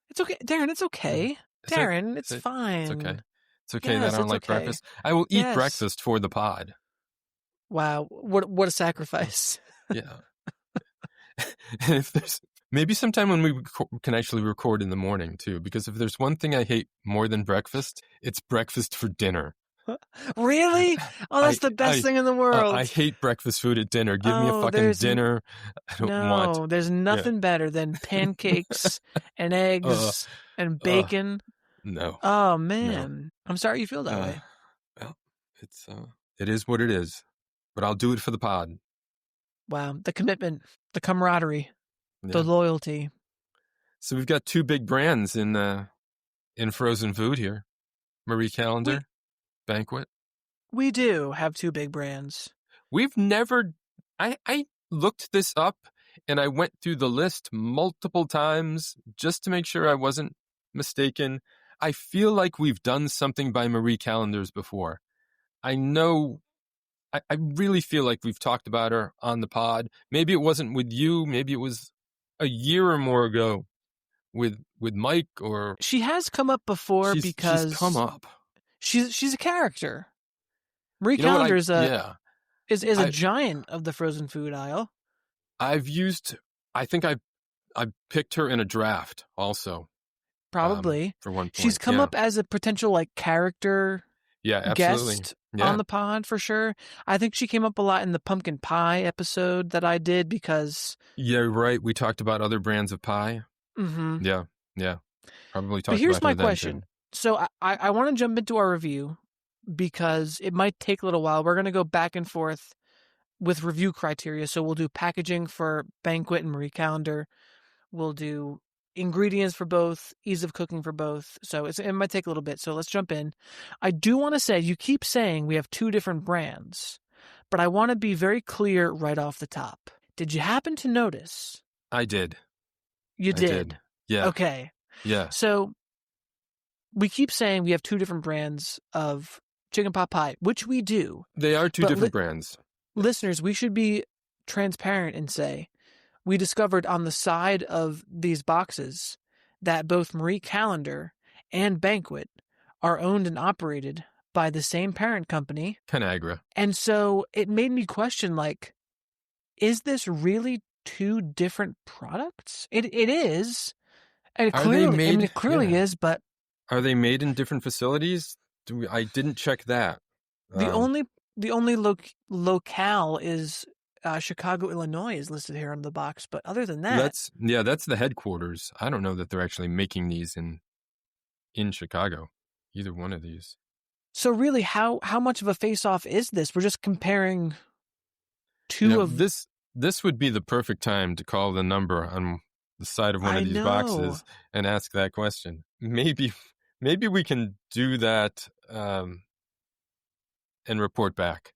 B: It's okay. Darren, it's okay. Darren, it's fine.
A: It's okay. It's okay that I don't like breakfast. I will eat breakfast for the pod.
B: Wow. What a sacrifice.
A: Yeah. And if there's maybe sometime when we can actually record in the morning too, because if there's one thing I hate more than breakfast, it's breakfast for dinner.
B: Really? Oh, that's the best thing in the world.
A: I hate breakfast food at dinner. Give me a fucking dinner. I don't want.
B: No, there's nothing better than pancakes and eggs and bacon.
A: No.
B: Oh man, no. I'm sorry you feel that way.
A: Well, it is what it is, but I'll do it for the pod.
B: Wow, the commitment, the camaraderie, the loyalty.
A: So we've got 2 big brands in frozen food here. Marie Callender, Banquet.
B: We do have 2 big brands.
A: We've never... I looked this up, and I went through the list multiple times just to make sure I wasn't mistaken. I feel like we've done something by Marie Callender's before. I know... I really feel like we've talked about her on the pod. Maybe it wasn't with you. Maybe it was a year or more ago with Mike. Or
B: she has come up before because
A: she's come up.
B: She's a character. Marie Callender is a giant of the frozen food aisle.
A: I think I picked her in a draft also.
B: Probably
A: for one point.
B: She's come up as a potential character.
A: Yeah, absolutely.
B: Guest on the pod for sure. I think she came up a lot in the pumpkin pie episode that I did because...
A: Yeah, right. We talked about other brands of pie.
B: Mm-hmm.
A: Yeah. Probably talked about
B: But here's my
A: her
B: question.
A: Too.
B: So I want to jump into our review because it might take a little while. We're going to go back and forth with review criteria. So we'll do packaging for Banquet and Marie Callender. We'll do ingredients for both, ease of cooking for both. So it might take a little bit. So let's jump in. I do want to say, you keep saying we have 2 different brands, but I want to be very clear right off the top. Did you happen to notice?
A: I did.
B: You did?
A: Yeah.
B: Okay.
A: Yeah.
B: So we keep saying we have 2 different brands of chicken pot pie, which we do.
A: They are 2 different brands.
B: Listeners, we should be transparent and say, we discovered on the side of these boxes that both Marie Callender and Banquet are owned and operated by the same parent company.
A: Conagra.
B: And so it made me question, like, is this really two different products? It is. And it clearly is, but...
A: Are they made in different facilities? I didn't check that.
B: The only locale is Chicago, Illinois is listed here on the box, but other than that...
A: That's the headquarters. I don't know that they're actually making these in Chicago, either one of these.
B: So really, how much of a face-off is this? We're just comparing two of...
A: This would be the perfect time to call the number on the side of one of these boxes and ask that question. Maybe we can do that and report back.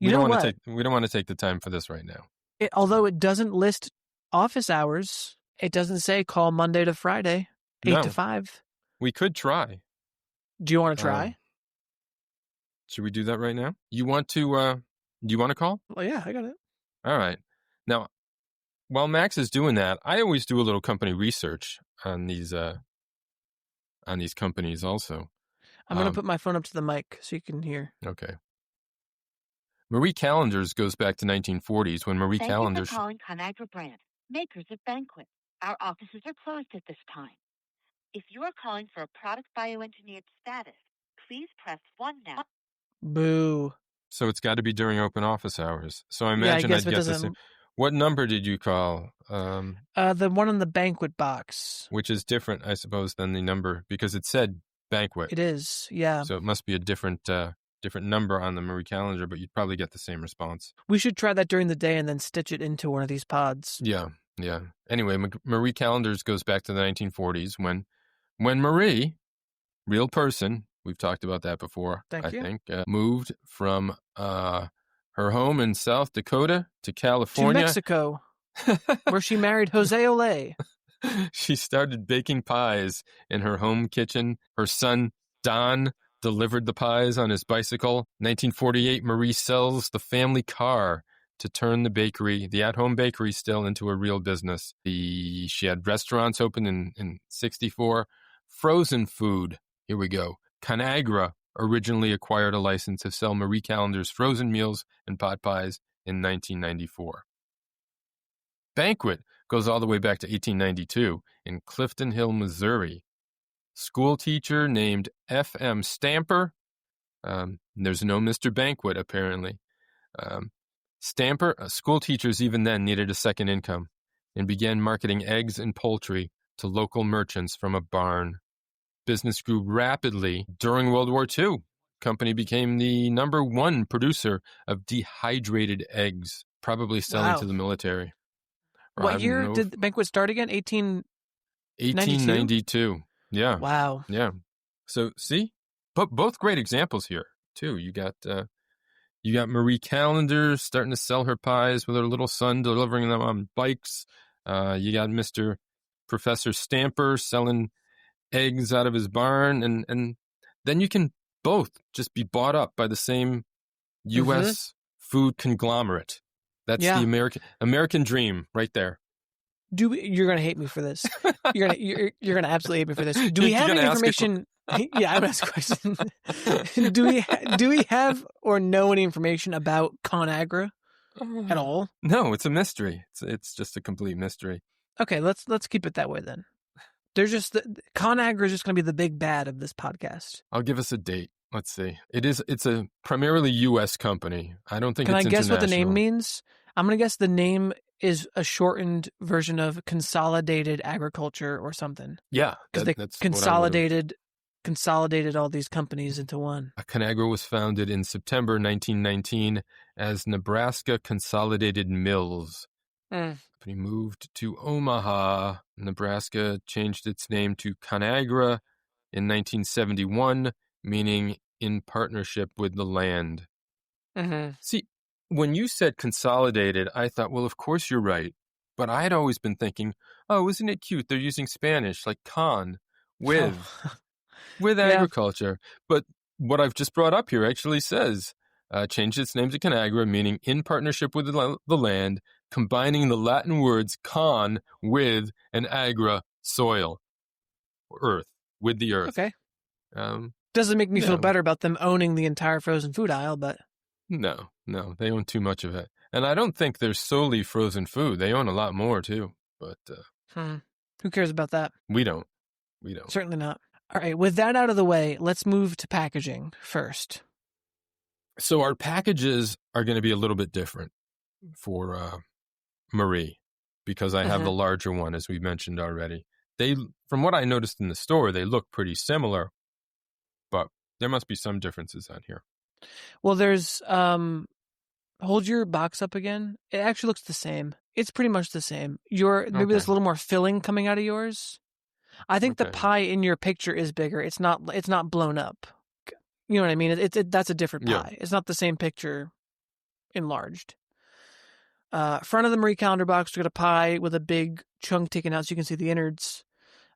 A: We don't want to take the time for this right now.
B: Although it doesn't list office hours, it doesn't say call Monday to Friday, 8 to 5.
A: We could try.
B: Do you want to try?
A: Should we do that right now? Do you want to call?
B: Well, yeah, I got it.
A: All right. Now, while Max is doing that, I always do a little company research on these companies also.
B: I'm going to put my phone up to the mic so you can hear.
A: Okay. Marie Callender's goes back to 1940s when Marie Callender...
C: Thank you for calling Conagra brand, makers of Banquet. Our offices are closed at this time. If you are calling for a product bioengineered status, please press 1 now.
B: Boo.
A: So it's got to be during open office hours. So I imagine I'd get the same. What number did you call?
B: The one on the Banquet box.
A: Which is different, I suppose, than the number, because it said Banquet.
B: It is, yeah.
A: So it must be a different number on the Marie Callender, but you'd probably get the same response.
B: We should try that during the day and then stitch it into one of these pods.
A: Yeah. Anyway, Marie Callender's goes back to the 1940s when Marie, real person, we've talked about that before, I think, moved from her home in South Dakota to California.
B: To Mexico, where she married Jose Olé.
A: She started baking pies in her home kitchen. Her son, Don, delivered the pies on his bicycle. 1948, Marie sells the family car to turn the at-home bakery still into a real business. She had restaurants open in 64. Frozen food, here we go. Conagra originally acquired a license to sell Marie Callender's frozen meals and pot pies in 1994. Banquet goes all the way back to 1892 in Clifton Hill, Missouri. School teacher named F.M. Stamper. There's no Mr. Banquet, apparently. Stamper, school teachers even then needed a second income and began marketing eggs and poultry to local merchants from a barn. Business grew rapidly during World War II. Company became the number one producer of dehydrated eggs, probably selling to the military.
B: What year did the Banquet start again?
A: 1892. Yeah.
B: Wow.
A: Yeah. So see, both great examples here too. You got Marie Callender starting to sell her pies with her little son delivering them on bikes. You got Mr. Professor Stamper selling eggs out of his barn, and then you can both just be bought up by the same U.S. food conglomerate. That's the American dream right there.
B: You're gonna hate me for this. You're gonna absolutely hate me for this. Do we have any information? Yeah, I'm gonna ask a question. Do we have or know any information about Conagra at all?
A: No, it's a mystery. It's just a complete mystery.
B: Okay, let's keep it that way then. There's just Conagra is just going to be the big bad of this podcast.
A: I'll give us a date. Let's see. It's a primarily U.S. company. I don't think it's international.
B: Can I guess what the name means? I'm going to guess the name is a shortened version of Consolidated Agriculture or something.
A: Yeah.
B: Because they consolidated all these companies into one.
A: Conagra was founded in September 1919 as Nebraska Consolidated Mills. The company moved to Omaha, Nebraska, changed its name to Conagra in 1971, meaning in partnership with the land.
B: Mm-hmm.
A: See, when you said consolidated, I thought, well, of course you're right. But I had always been thinking, oh, isn't it cute? They're using Spanish, like with agriculture. But what I've just brought up here actually says, changed its name to Conagra, meaning in partnership with the land, combining the Latin words con with and agra, soil, earth, with the earth.
B: Okay. Doesn't make me feel
A: No.
B: better about them owning the entire frozen food aisle, but...
A: No, they own too much of it. And I don't think they're solely frozen food. They own a lot more, too. But
B: who cares about that?
A: We don't.
B: Certainly not. All right, with that out of the way, let's move to packaging first.
A: So our packages are going to be a little bit different for Marie, because I have the larger one, as we mentioned already. From what I noticed in the store, they look pretty similar, but there must be some differences on here.
B: Well, there's, hold your box up again. It actually looks the same. It's pretty much the same. Maybe there's a little more filling coming out of yours. I think the pie in your picture is bigger. It's not blown up. You know what I mean? That's a different pie. Yeah. It's not the same picture enlarged. Front of the Marie Callender box, we've got a pie with a big chunk taken out so you can see the innards.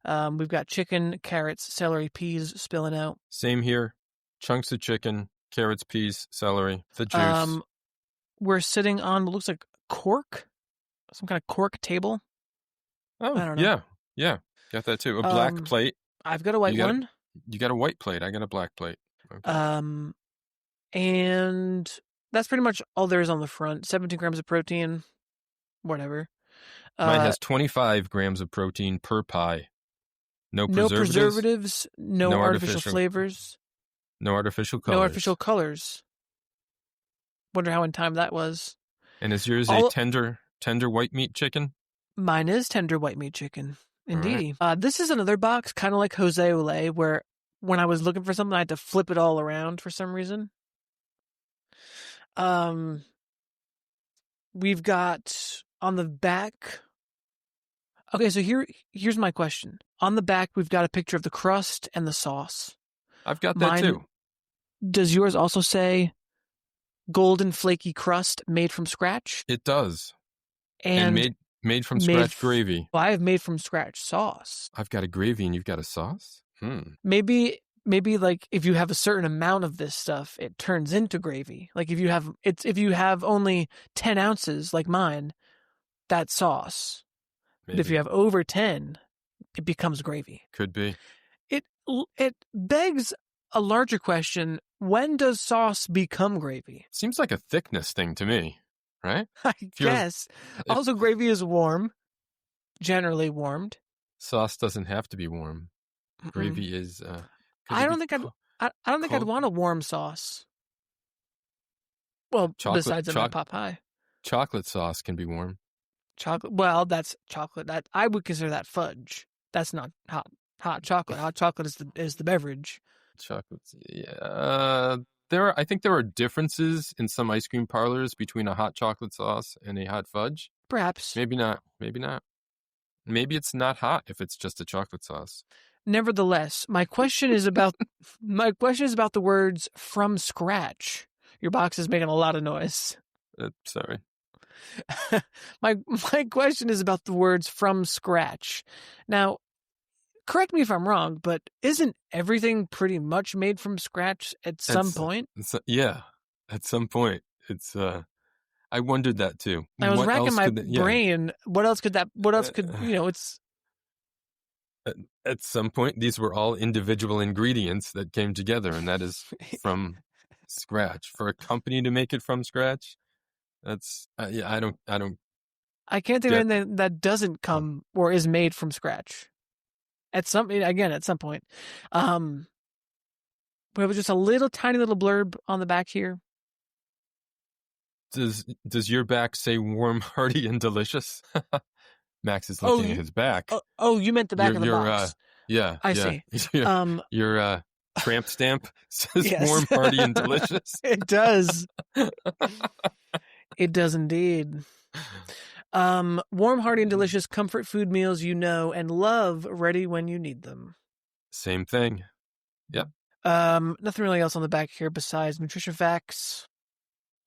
B: We've got chicken, carrots, celery, peas spilling out.
A: Same here. Chunks of chicken, carrots, peas, celery, the juice.
B: We're sitting on what looks like cork, some kind of cork table.
A: Oh, I don't know. Yeah. Got that too. A black plate.
B: I've got a white one.
A: You got a white plate. I got a black plate.
B: Okay. And that's pretty much all there is on the front. 17 grams of protein, whatever.
A: Mine has 25 grams of protein per pie. No preservatives,
B: no artificial flavors.
A: No artificial colors.
B: No artificial colors. Wonder how in time that was.
A: And is yours a tender white meat chicken?
B: Mine is tender white meat chicken. Indeed. Right. This is another box, kind of like Jose Ole, where when I was looking for something, I had to flip it all around for some reason. We've got on the back. Okay, so here's my question. On the back, we've got a picture of the crust and the sauce.
A: I've got that too.
B: Does yours also say golden flaky crust made from scratch?
A: It does. And made from scratch gravy.
B: Well, I have made from scratch sauce.
A: I've got a gravy and you've got a sauce?
B: Maybe like if you have a certain amount of this stuff, it turns into gravy. Like if you have only 10 ounces like mine, that's sauce. Maybe. But if you have over 10, it becomes gravy.
A: Could be.
B: It begs a larger question. When does sauce become gravy?
A: Seems like a thickness thing to me, right?
B: I guess. Also, gravy is warm, generally warmed.
A: Sauce doesn't have to be warm. Gravy is.
B: I don't think I'd want a warm sauce. Well, besides a pot pie.
A: Chocolate sauce can be warm.
B: Chocolate. Well, that's chocolate. That I would consider that fudge. That's not hot chocolate. Hot chocolate is the beverage.
A: Chocolates. Yeah. I think there are differences in some ice cream parlors between a hot chocolate sauce and a hot fudge.
B: Perhaps.
A: Maybe not. Maybe it's not hot if it's just a chocolate sauce.
B: Nevertheless, my question is about the words "from scratch." Your box is making a lot of noise.
A: Sorry.
B: My question is about the words "from scratch." Now, correct me if I'm wrong, but isn't everything pretty much made from scratch at some point?
A: Yeah, at some point. It's. I wondered that too.
B: I was racking my brain. What else could? It's.
A: At some point, these were all individual ingredients that came together, and that is from scratch. For a company to make it from scratch, that's I don't.
B: I can't think of anything that doesn't come or is made from scratch. At some point. We have just a little tiny little blurb on the back here.
A: Does your back say warm, hearty, and delicious? Max is looking at his back.
B: You meant the back of the box.
A: Yeah.
B: I see.
A: Your tramp stamp says warm, hearty, and delicious.
B: It does. It does indeed. Warm, hearty, and delicious comfort food meals you know and love, ready when you need them.
A: Same thing. Yep.
B: Nothing really else on the back here besides nutrition facts.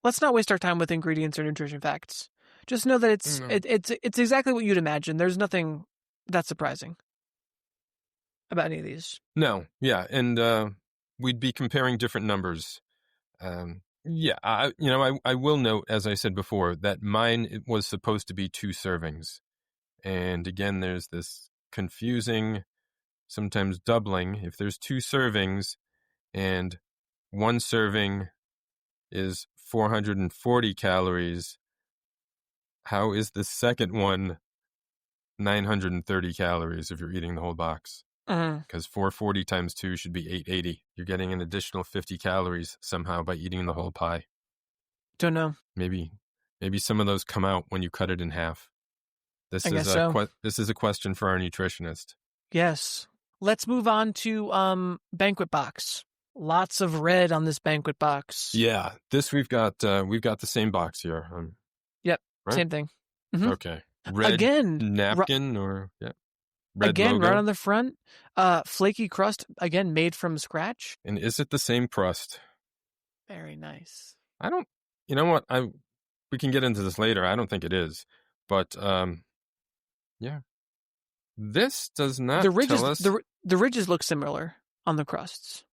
B: Let's not waste our time with ingredients or nutrition facts. Just know that it's exactly what you'd imagine. There's nothing that surprising about any of these.
A: No, yeah, and we'd be comparing different numbers. I will note, as I said before, that mine was supposed to be 2 servings, and again, there's this confusing, sometimes doubling. If there's 2 servings, and one serving is 440 calories. How is the second one 930 calories if you're eating the whole box? Because 440 times 2 should be 880. You're getting an additional 50 calories somehow by eating the whole pie.
B: Don't know.
A: Maybe some of those come out when you cut it in half. This is a question for our nutritionist.
B: Yes. Let's move on to Banquet box. Lots of red on this Banquet box.
A: Yeah, this we've got the same box here.
B: Yep,
A: right?
B: Same thing.
A: Okay. Red napkin red
B: again,
A: logo.
B: right on the front. Flaky crust, again, made from scratch.
A: And is it the same crust?
B: Very nice.
A: You know what? We can get into this later. I don't think it is. But, yeah. This does not tell us...
B: The ridges look similar on the crusts.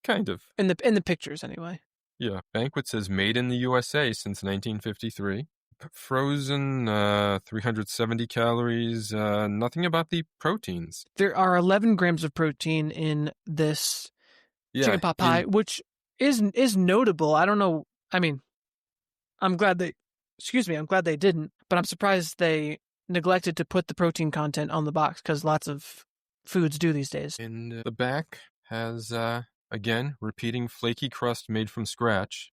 A: Kind of.
B: In the pictures, anyway.
A: Yeah. Banquet says made in the USA since 1953. Frozen, 370 calories. Nothing about the proteins.
B: There are 11 grams of protein in this chicken pot pie, which is notable. I don't know. I mean, I'm glad they didn't, but I'm surprised they neglected to put the protein content on the box because lots of foods do these days.
A: And the back has, again, repeating flaky crust made from scratch.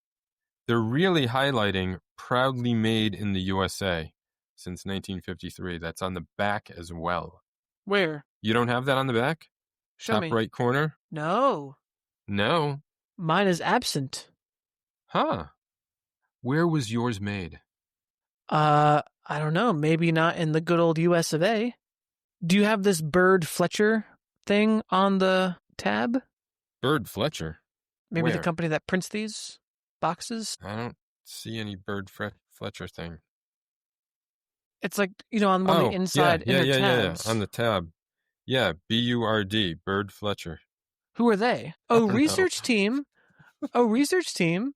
A: They're really highlighting proudly made in the USA since 1953. That's on the back as well.
B: Where?
A: You don't have that on the back?
B: Show me.
A: Top right corner?
B: No. Mine is absent.
A: Huh. Where was yours made?
B: I don't know. Maybe not in the good old US of A. Do you have this Bird Fletcher thing on the tab?
A: Bird Fletcher?
B: Maybe
A: Where?
B: the company that prints these boxes?
A: I don't see any Bird Fletcher thing.
B: It's like, on one of the inside tabs.
A: On the tab. Yeah, BURD, Bird Fletcher.
B: Who are they? Oh, research team. Oh, research team.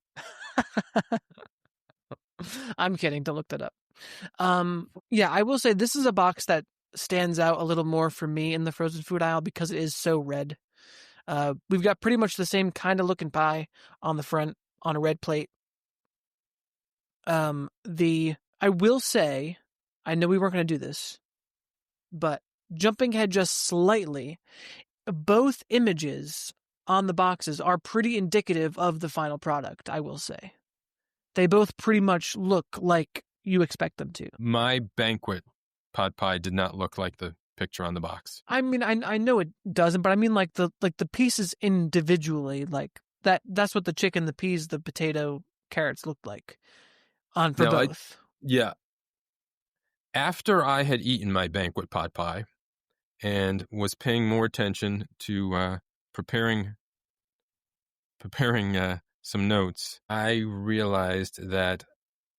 B: I'm kidding. Don't look that up. Yeah, I will say this is a box that stands out a little more for me in the frozen food aisle because it is so red. We've got pretty much the same kind of looking pie on the front on a red plate. I will say, I know we weren't going to do this, but jumping ahead just slightly, both images on the boxes are pretty indicative of the final product, I will say. They both pretty much look like you expect them to.
A: My Banquet pot pie did not look like the picture on the box.
B: I mean, I know it doesn't, but I mean like the pieces individually, like that's what the chicken, the peas, the potato, carrots looked like for both.
A: Yeah. After I had eaten my Banquet pot pie and was paying more attention to preparing some notes, I realized that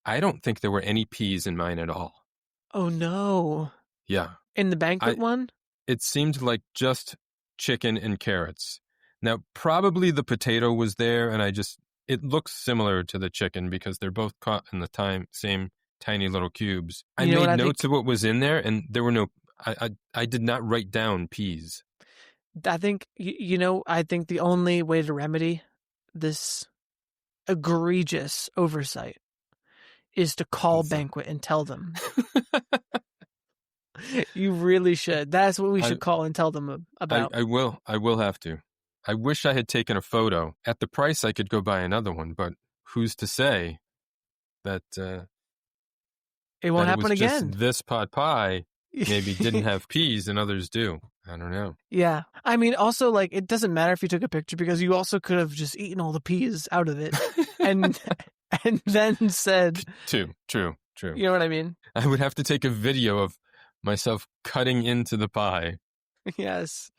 A: I don't think there were any peas in mine at all.
B: Oh, no.
A: Yeah.
B: In the Banquet one?
A: It seemed like just chicken and carrots. Now, probably the potato was there, and it looks similar to the chicken because they're both caught in the same tiny little cubes. I made notes of what was in there, and there were no... I did not write down peas.
B: I think, I think the only way to remedy this egregious oversight is to call Banquet and tell them. You really should. That's what we should call and tell them about.
A: I will have to. I wish I had taken a photo. At the price, I could go buy another one, but who's to say that
B: it won't happen again?
A: Just this pot pie maybe didn't have peas and others do. I don't know.
B: Yeah. I mean, also, like, it doesn't matter if you took a picture because you also could have just eaten all the peas out of it and then said...
A: True.
B: You know what I mean?
A: I would have to take a video of myself cutting into the pie.
B: Yes.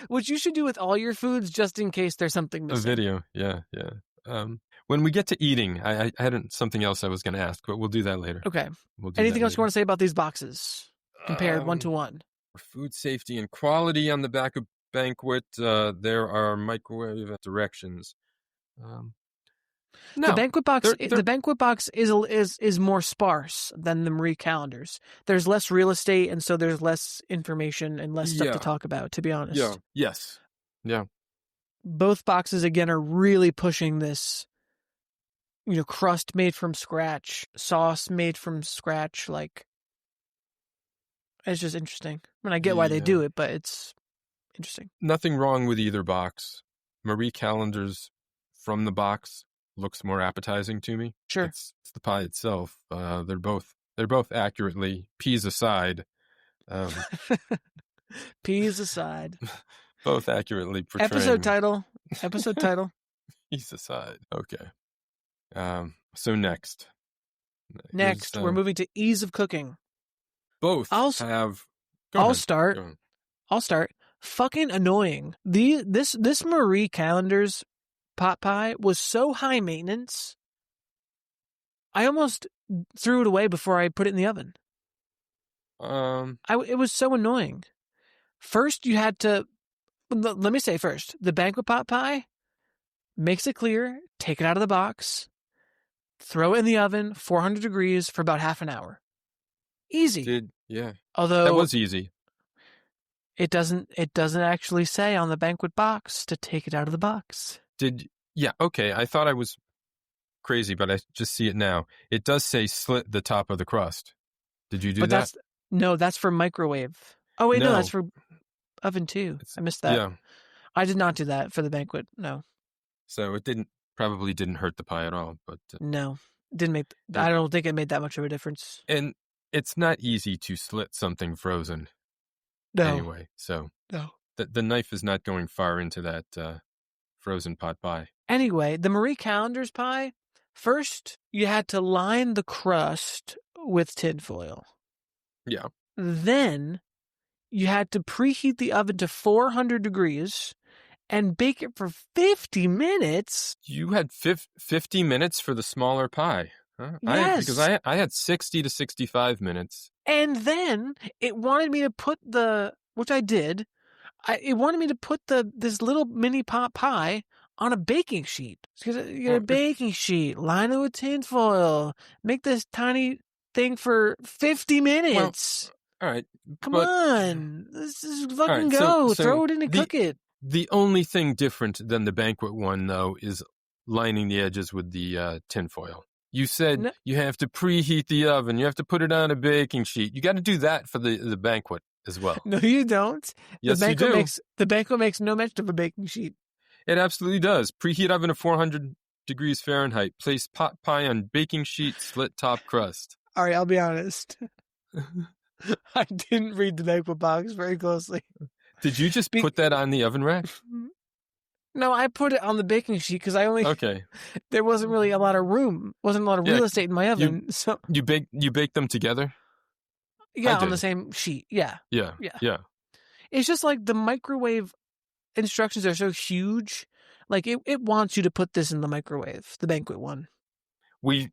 B: Which you should do with all your foods just in case there's something missing.
A: A video, yeah. When we get to eating, I had something else I was going to ask, but we'll do that later.
B: Okay. Anything else you want to say about these boxes? Compared 1-to-1.
A: Food safety and quality on the back of Banquet. There are microwave directions. No,
B: the Banquet box is more sparse than the Marie calendars. There's less real estate, and so there's less information and less stuff to talk about. To be honest,
A: Yes,
B: both boxes, again, are really pushing this, crust made from scratch, sauce made from scratch. Like, it's just interesting. I mean, I get why they do it, but it's interesting.
A: Nothing wrong with either box. Marie Callender's from the box looks more appetizing to me.
B: Sure.
A: It's the pie itself. They're both accurately, peas aside.
B: Peas aside.
A: Both accurately portraying.
B: Episode title.
A: Peas aside. Okay. So next,
B: we're moving to ease of cooking.
A: Both
B: I'll start. Fucking annoying. This Marie Callender's pot pie was so high maintenance. I almost threw it away before I put it in the oven. It was so annoying. First, you had to. Let me say first, the Banquet pot pie makes it clear. Take it out of the box. Throw it in the oven, 400 degrees for about half an hour. Easy.
A: Although that was easy.
B: It doesn't actually say on the Banquet box to take it out of the box.
A: Okay. I thought I was crazy, but I just see it now. It does say slit the top of the crust. Did you do that?
B: That's for microwave. Oh wait, no, that's for oven too. I missed that.
A: Yeah.
B: I did not do that for the Banquet. No.
A: So it probably didn't hurt the pie at all, but
B: no, didn't make. I don't think it made that much of a difference.
A: And it's not easy to slit something frozen.
B: No.
A: Anyway, so
B: no,
A: the knife is not going far into that frozen pot pie.
B: Anyway, the Marie Callender's pie. First, you had to line the crust with tinfoil.
A: Yeah.
B: Then you had to preheat the oven to 400 degrees and bake it for 50 minutes.
A: You had 50 minutes for the smaller pie. Huh?
B: Yes.
A: Because I had 60 to 65 minutes.
B: And then it wanted me to put which I did, it wanted me to put this little mini pot pie on a baking sheet. You get a baking sheet, line it with tinfoil, make this tiny thing for 50 minutes.
A: All right.
B: Come on. This is fucking go.
A: So
B: throw it in and cook it.
A: The only thing different than the Banquet one, though, is lining the edges with the tinfoil. You said you have to preheat the oven. You have to put it on a baking sheet. You got to do that for the Banquet as well.
B: No, you don't.
A: Yes, you do.
B: The Banquet makes no mention of a baking sheet.
A: It absolutely does. Preheat oven to 400 degrees Fahrenheit. Place pot pie on baking sheet, slit top crust.
B: All right, I'll be honest. I didn't read the Banquet box very closely.
A: Did you just put that on the oven rack?
B: No, I put it on the baking sheet because there wasn't really a lot of room. Wasn't a lot of real estate in my oven. So
A: you bake them together?
B: Yeah, on the same sheet. Yeah.
A: Yeah.
B: It's just like the microwave instructions are so huge. Like it wants you to put this in the microwave, the Banquet one.
A: We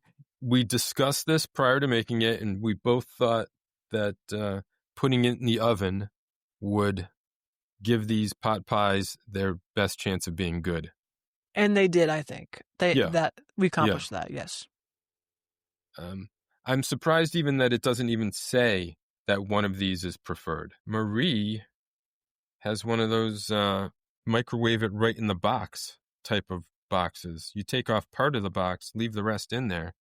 A: discussed this prior to making it, and we both thought that putting it in the oven would give these pot pies their best chance of being good.
B: And they did, I think. That we accomplished that, yes.
A: I'm surprised even that it doesn't even say that one of these is preferred. Marie has one of those microwave it right in the box type of boxes. You take off part of the box, leave the rest in there.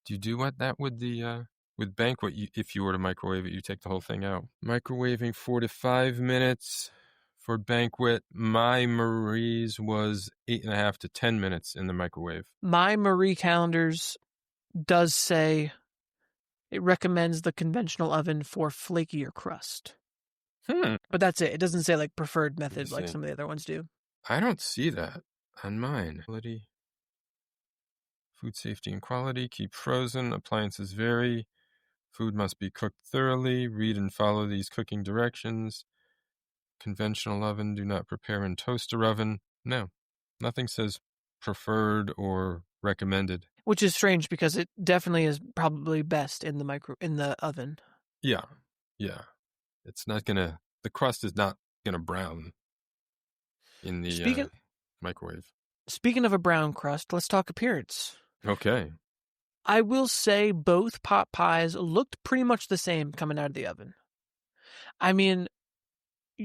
A: Do you do that with the with Banquet? If you were to microwave it, you take the whole thing out. Microwaving 4 to 5 minutes for Banquet. My Marie's was 8.5 to 10 minutes in the microwave.
B: My Marie Callender's does say it recommends the conventional oven for flakier crust. But that's it. It doesn't say like preferred method like some of the other ones do.
A: I don't see that on mine. Quality, food safety and quality, keep frozen, appliances vary, food must be cooked thoroughly, read and follow these cooking directions, conventional oven, do not prepare in toaster oven. No, nothing says preferred or recommended.
B: Which is strange because it definitely is probably best in the oven.
A: Yeah. It's not the crust is not gonna brown in the microwave.
B: Speaking of a brown crust, let's talk appearance.
A: Okay.
B: I will say both pot pies looked pretty much the same coming out of the oven. I mean,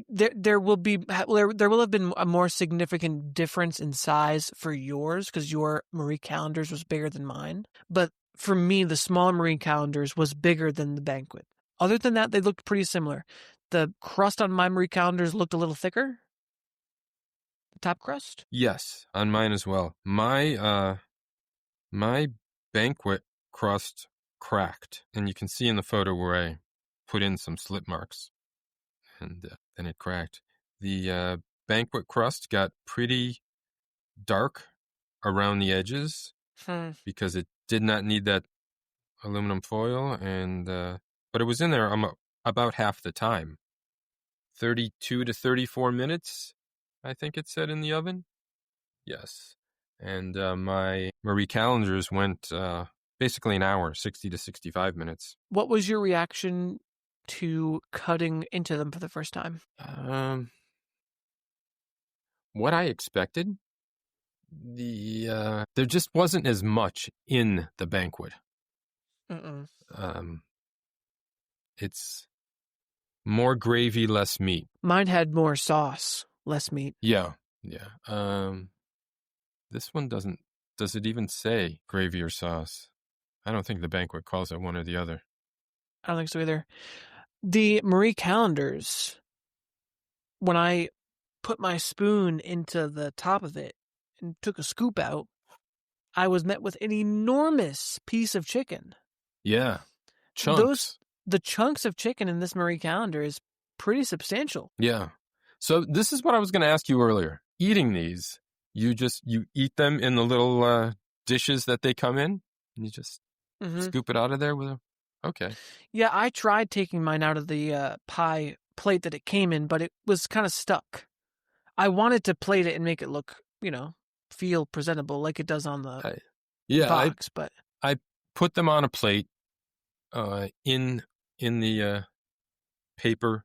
B: there will have been a more significant difference in size for yours because your Marie Callender's was bigger than mine. But for me, the small Marie Callender's was bigger than the Banquet. Other than that, they looked pretty similar. The crust on my Marie Callender's looked a little thicker. The top crust?
A: Yes, on mine as well. My Banquet crust cracked, and you can see in the photo where I put in some slip marks, and then it cracked. The Banquet crust got pretty dark around the edges because it did not need that aluminum foil, and but it was in there about half the time, 32 to 34 minutes, I think it said in the oven. Yes. And my Marie Callender's went basically an hour, 60 to 65 minutes.
B: What was your reaction to cutting into them for the first time?
A: What I expected. There just wasn't as much in the Banquet. It's more gravy, less meat.
B: Mine had more sauce, less meat.
A: Yeah. This one doesn't. Does it even say gravy or sauce? I don't think the Banquet calls it one or the other.
B: I don't think so either. The Marie Callender's, when I put my spoon into the top of it and took a scoop out, I was met with an enormous piece of chicken.
A: Yeah. Chunks.
B: The chunks of chicken in this Marie Callender is pretty substantial.
A: Yeah. So this is what I was going to ask you earlier. Eating these, you eat them in the little dishes that they come in, and you just scoop it out of there with a... Okay.
B: Yeah, I tried taking mine out of the pie plate that it came in, but it was kind of stuck. I wanted to plate it and make it look, feel presentable like it does on the box, but
A: I put them on a plate in the paper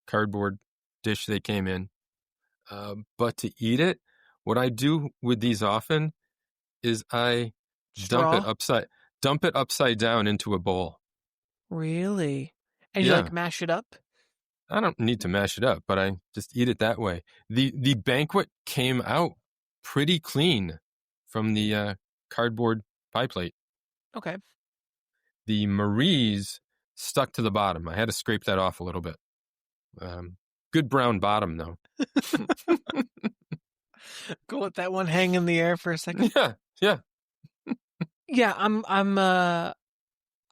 A: cardboard dish they came in. But to eat it, what I do with these often is I dump it upside down into a bowl.
B: Really? And you mash it up?
A: I don't need to mash it up, but I just eat it that way. The Banquet came out pretty clean from the cardboard pie plate.
B: Okay.
A: The Marie's stuck to the bottom. I had to scrape that off a little bit. Good brown bottom, though.
B: Go let that one hang in the air for a second.
A: Yeah.
B: Yeah,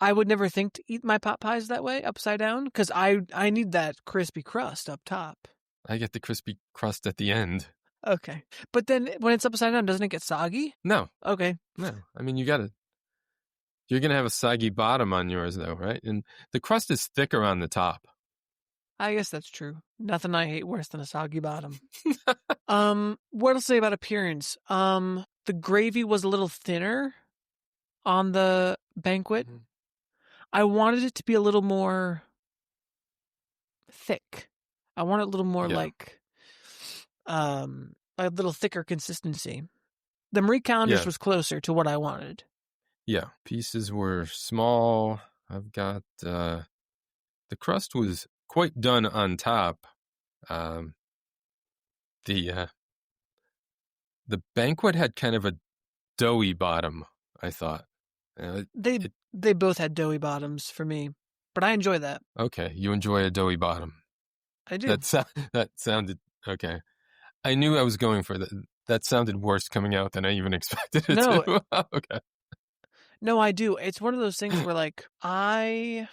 B: I would never think to eat my pot pies that way, upside down, because I need that crispy crust up top.
A: I get the crispy crust at the end.
B: Okay. But then when it's upside down, doesn't it get soggy?
A: No.
B: Okay.
A: No. I mean, you're going to have a soggy bottom on yours, though, right? And the crust is thicker on the top.
B: I guess that's true. Nothing I hate worse than a soggy bottom. What else say about appearance? The gravy was a little thinner on the Banquet. Mm-hmm. I wanted it to be a little more thick. I want it a little more like a little thicker consistency. The Marie Callender's was closer to what I wanted.
A: Yeah, pieces were small. I've got the crust was quite done on top. The Banquet had kind of a doughy bottom, I thought.
B: They both had doughy bottoms for me, but I enjoy that.
A: Okay, you enjoy a doughy bottom.
B: I do.
A: That sounded okay. I knew I was going for that. That sounded worse coming out than I even expected it to. Okay.
B: No, I do. It's one of those things where I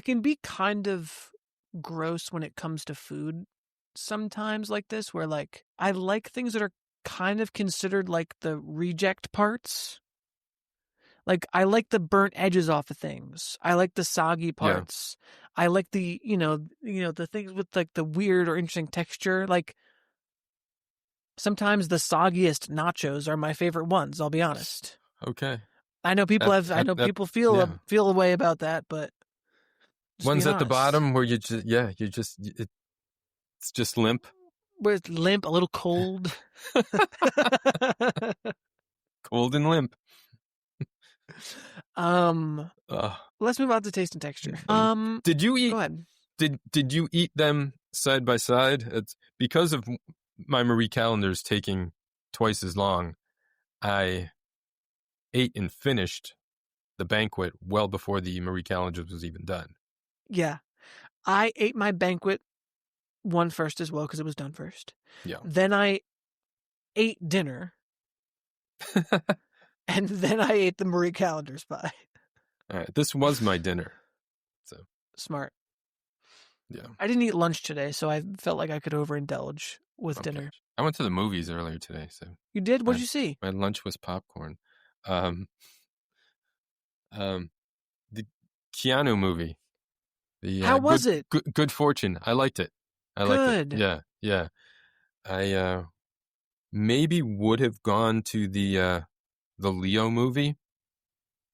B: can be kind of gross when it comes to food sometimes like this, where I like things that are kind of considered like the reject parts. I like the burnt edges off of things. I like the soggy parts. Yeah. I like the, the things with the weird or interesting texture. Sometimes the soggiest nachos are my favorite ones, I'll be honest.
A: Okay.
B: I know people people feel a way about that, but
A: one's at the bottom where it's just limp.
B: Where it's limp, a little cold.
A: Cold and limp.
B: Let's move on to taste and texture.
A: Did you eat?
B: Go ahead.
A: Did you eat them side by side. It's because of my Marie Callender's taking twice as long. I ate and finished the Banquet well before the Marie Callender's was even done.
B: Yeah. I ate my Banquet one first as well because it was done first.
A: Yeah.
B: Then I ate dinner. And then I ate the Marie Callender's pie.
A: All right. This was my dinner. So
B: smart.
A: Yeah.
B: I didn't eat lunch today, so I felt like I could overindulge with dinner.
A: I went to the movies earlier today, so.
B: You did? What'd you see?
A: My lunch was popcorn. The Keanu movie.
B: How was it?
A: Good Fortune. I liked it. Liked it. Yeah. I maybe would have gone to the Leo movie.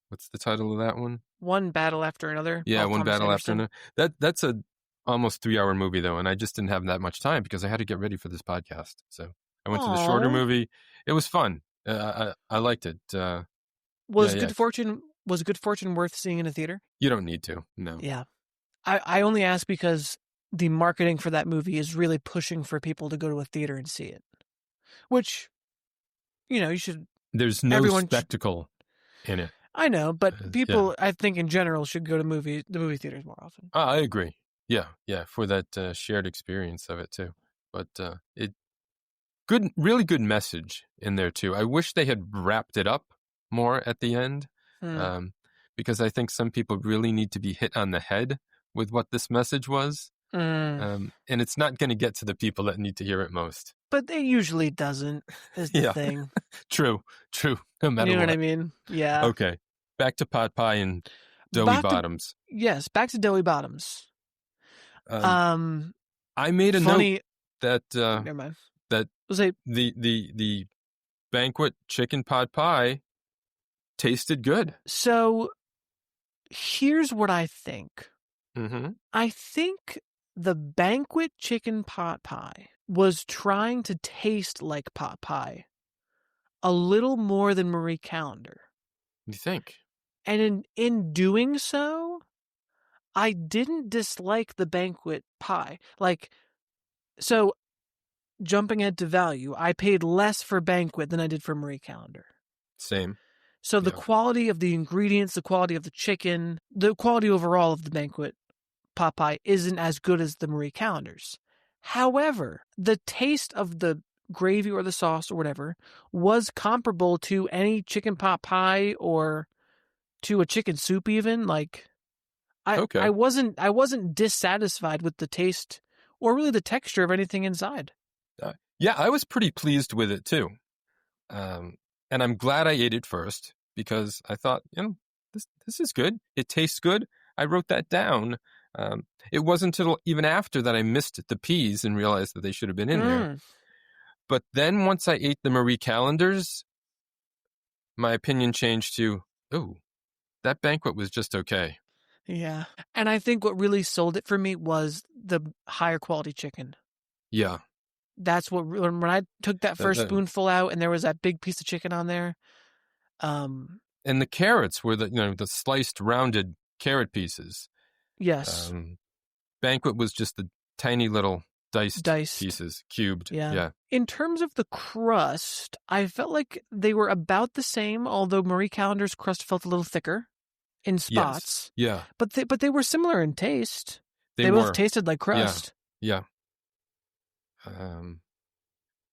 A: What's the title of that one?
B: One Battle After Another.
A: Yeah, One Battle After Another. That's a almost 3-hour movie though, and I just didn't have that much time because I had to get ready for this podcast. So I went to the shorter movie. It was fun. I liked it.
B: Was Good Fortune worth seeing in a theater?
A: You don't need to. No.
B: Yeah. I only ask because the marketing for that movie is really pushing for people to go to a theater and see it. Which, you should...
A: There's no spectacle in it.
B: I know, but people, I think in general, should go to the movie theaters more often.
A: I agree. Yeah, for that shared experience of it too. But really good message in there too. I wish they had wrapped it up more at the end, because I think some people really need to be hit on the head with what this message was. And it's not going to get to the people that need to hear it most.
B: But it usually doesn't, is the thing.
A: True. No matter
B: what I mean? Yeah.
A: Okay. Back to pot pie and doughy bottoms.
B: Yes, back to doughy bottoms.
A: I made a note that
B: never mind.
A: That the Banquet chicken pot pie tasted good.
B: So here's what I think.
A: Mm-hmm.
B: I think the Banquet chicken pot pie was trying to taste like pot pie a little more than Marie Callender.
A: You think?
B: And in doing so, I didn't dislike the Banquet pie. So jumping ahead to value, I paid less for Banquet than I did for Marie Callender.
A: Same.
B: So the quality of the ingredients, the quality of the chicken, the quality overall of the Banquet pot pie isn't as good as the Marie Callender's. However, the taste of the gravy or the sauce or whatever was comparable to any chicken pot pie or to a chicken soup even. I wasn't dissatisfied with the taste or really the texture of anything inside.
A: I was pretty pleased with it too. And I'm glad I ate it first because I thought, this is good. It tastes good. I wrote that down. It wasn't until even after that I missed the peas and realized that they should have been in there. But then once I ate the Marie Callender's, my opinion changed to, that Banquet was just okay.
B: Yeah. And I think what really sold it for me was the higher quality chicken.
A: Yeah.
B: That's what, when I took that first spoonful out and there was that big piece of chicken on there.
A: And the carrots were the sliced rounded carrot pieces.
B: Yes.
A: Banquet was just the tiny little diced pieces, cubed. Yeah.
B: In terms of the crust, I felt like they were about the same, although Marie Callender's crust felt a little thicker in spots.
A: Yes. Yeah.
B: But they were similar in taste. They both tasted like crust.
A: Yeah.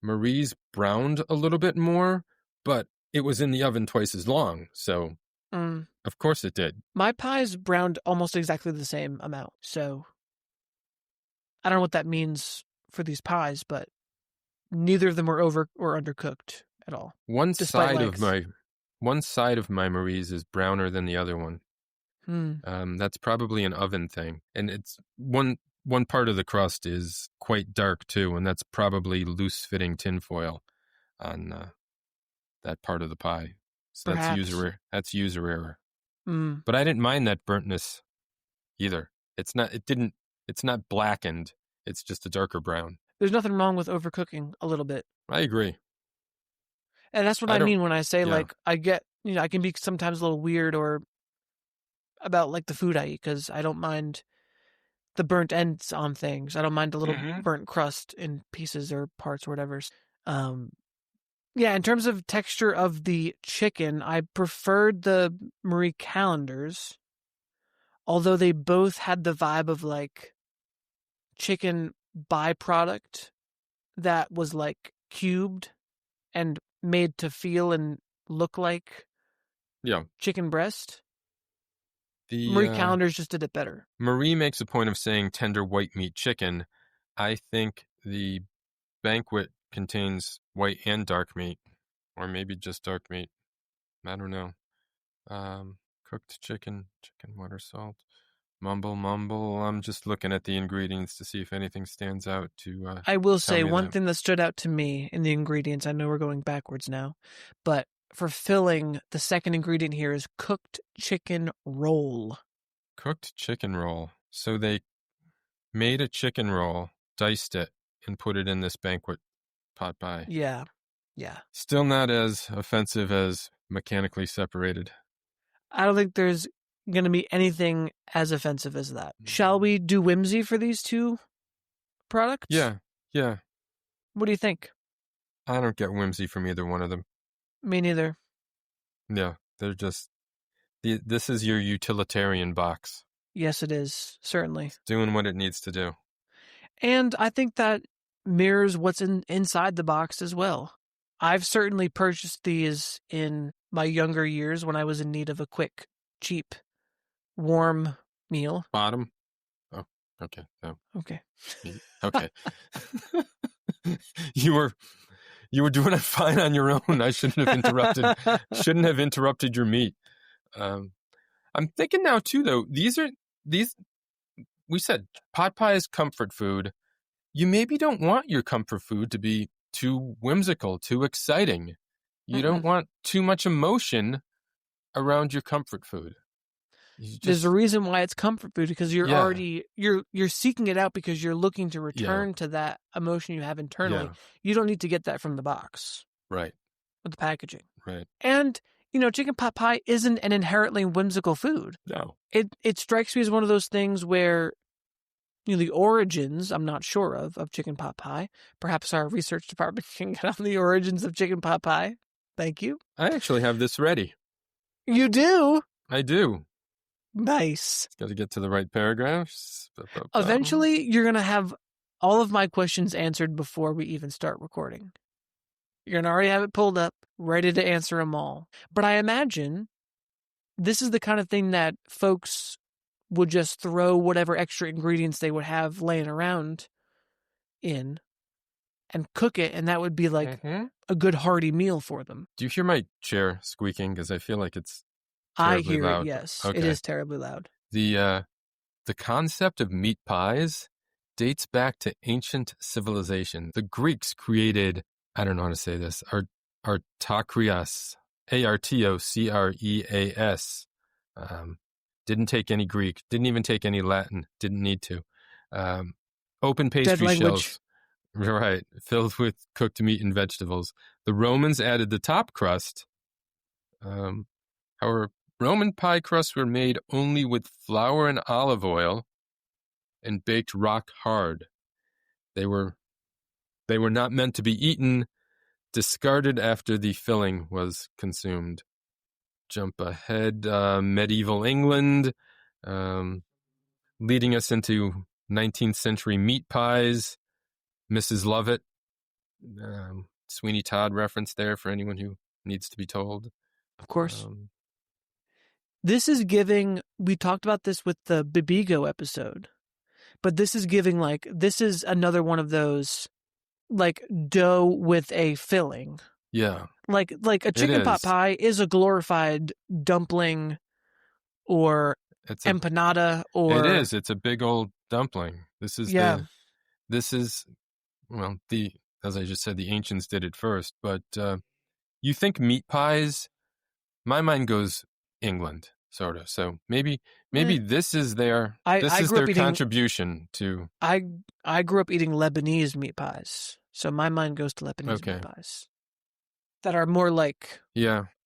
A: Marie's browned a little bit more, but it was in the oven twice as long, so of course it did.
B: My pies browned almost exactly the same amount, so I don't know what that means for these pies, but neither of them were over or undercooked at all.
A: One side of my Marie's is browner than the other one. That's probably an oven thing, and it's one part of the crust is quite dark too, and that's probably loose-fitting tinfoil on that part of the pie. So
B: perhaps.
A: That's user error. But I didn't mind that burntness either. It's not blackened. It's just a darker brown.
B: There's nothing wrong with overcooking a little bit.
A: I agree.
B: And that's what I mean when I say I get, I can be sometimes a little weird or about the food I eat because I don't mind the burnt ends on things. I don't mind a little burnt crust in pieces or parts or whatever. Yeah, in terms of texture of the chicken, I preferred the Marie Callender's, although they both had the vibe of like chicken byproduct that was like cubed and made to feel and look like chicken breast. Marie Callender's just did it better.
A: Marie makes a point of saying tender white meat chicken. I think the Banquet contains white and dark meat, or maybe just dark meat. I don't know. Cooked chicken, water, salt. Mumble. I'm just looking at the ingredients to see if anything stands out to
B: I will say one thing that stood out to me in the ingredients, I know we're going backwards now, but for filling, the second ingredient here is cooked chicken roll.
A: Cooked chicken roll. So they made a chicken roll, diced it, and put it in this Banquet pot pie.
B: Yeah.
A: Still not as offensive as mechanically separated.
B: I don't think there's going to be anything as offensive as that. Shall we do whimsy for these two products?
A: Yeah.
B: What do you think?
A: I don't get whimsy from either one of them.
B: Me neither.
A: Yeah, they're just... This is your utilitarian box.
B: Yes, it is. Certainly.
A: It's doing what it needs to do.
B: And I think that mirrors what's inside the box as well. I've certainly purchased these in my younger years when I was in need of a quick, cheap, warm meal.
A: Bottom? Oh, okay. No.
B: Okay.
A: Okay. You were doing it fine on your own. I shouldn't have interrupted your meat. I'm thinking now too, though, we said pot pie is comfort food. You maybe don't want your comfort food to be too whimsical, too exciting. You don't want too much emotion around your comfort food.
B: There's a reason why it's comfort food, because you're already you're seeking it out because you're looking to return to that emotion you have internally. Yeah. You don't need to get that from the box.
A: Right.
B: With the packaging.
A: Right.
B: And chicken pot pie isn't an inherently whimsical food.
A: No.
B: It strikes me as one of those things where the origins, I'm not sure of chicken pot pie. Perhaps our research department can get on the origins of chicken pot pie. Thank you.
A: I actually have this ready.
B: You do?
A: I do.
B: Nice.
A: Got to get to the right paragraphs.
B: Eventually, you're going to have all of my questions answered before we even start recording. You're going to already have it pulled up, ready to answer them all. But I imagine this is the kind of thing that folks would just throw whatever extra ingredients they would have laying around in and cook it, and that would be like a good hearty meal for them.
A: Do you hear my chair squeaking? Because I feel like it's terribly
B: I hear
A: loud.
B: It, yes.
A: Okay.
B: It is terribly loud.
A: The concept of meat pies dates back to ancient civilization. The Greeks created, I don't know how to say this, artocreas, Artocreas. Didn't take any Greek, didn't even take any Latin, didn't need to. Open pastry shells, right, filled with cooked meat and vegetables. The Romans added the top crust. However, Roman pie crusts were made only with flour and olive oil and baked rock hard. They were not meant to be eaten, discarded after the filling was consumed. Jump ahead, medieval England, leading us into 19th century meat pies. Mrs. Lovett, Sweeney Todd reference there for anyone who needs to be told.
B: Of course. This is giving, we talked about this with the Bibigo episode, but this is giving this is another one of those dough with a filling.
A: Yeah.
B: Like a chicken pot pie is a glorified dumpling or empanada or...
A: It is. It's a big old dumpling. This is, as I just said, the ancients did it first. But you think meat pies, my mind goes England, sort of. So maybe this is their contribution to...
B: I grew up eating Lebanese meat pies. So my mind goes to Lebanese meat pies. That are more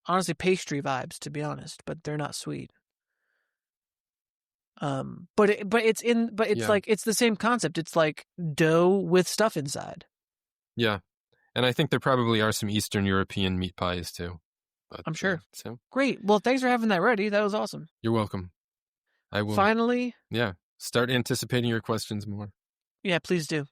B: honestly, pastry vibes, to be honest, but they're not sweet. But it's like it's the same concept. It's like dough with stuff inside.
A: Yeah, and I think there probably are some Eastern European meat pies too. But,
B: I'm sure.
A: So
B: great. Well, thanks for having that ready. That was awesome.
A: You're welcome. I will
B: finally.
A: Yeah, start anticipating your questions more.
B: Yeah, please do,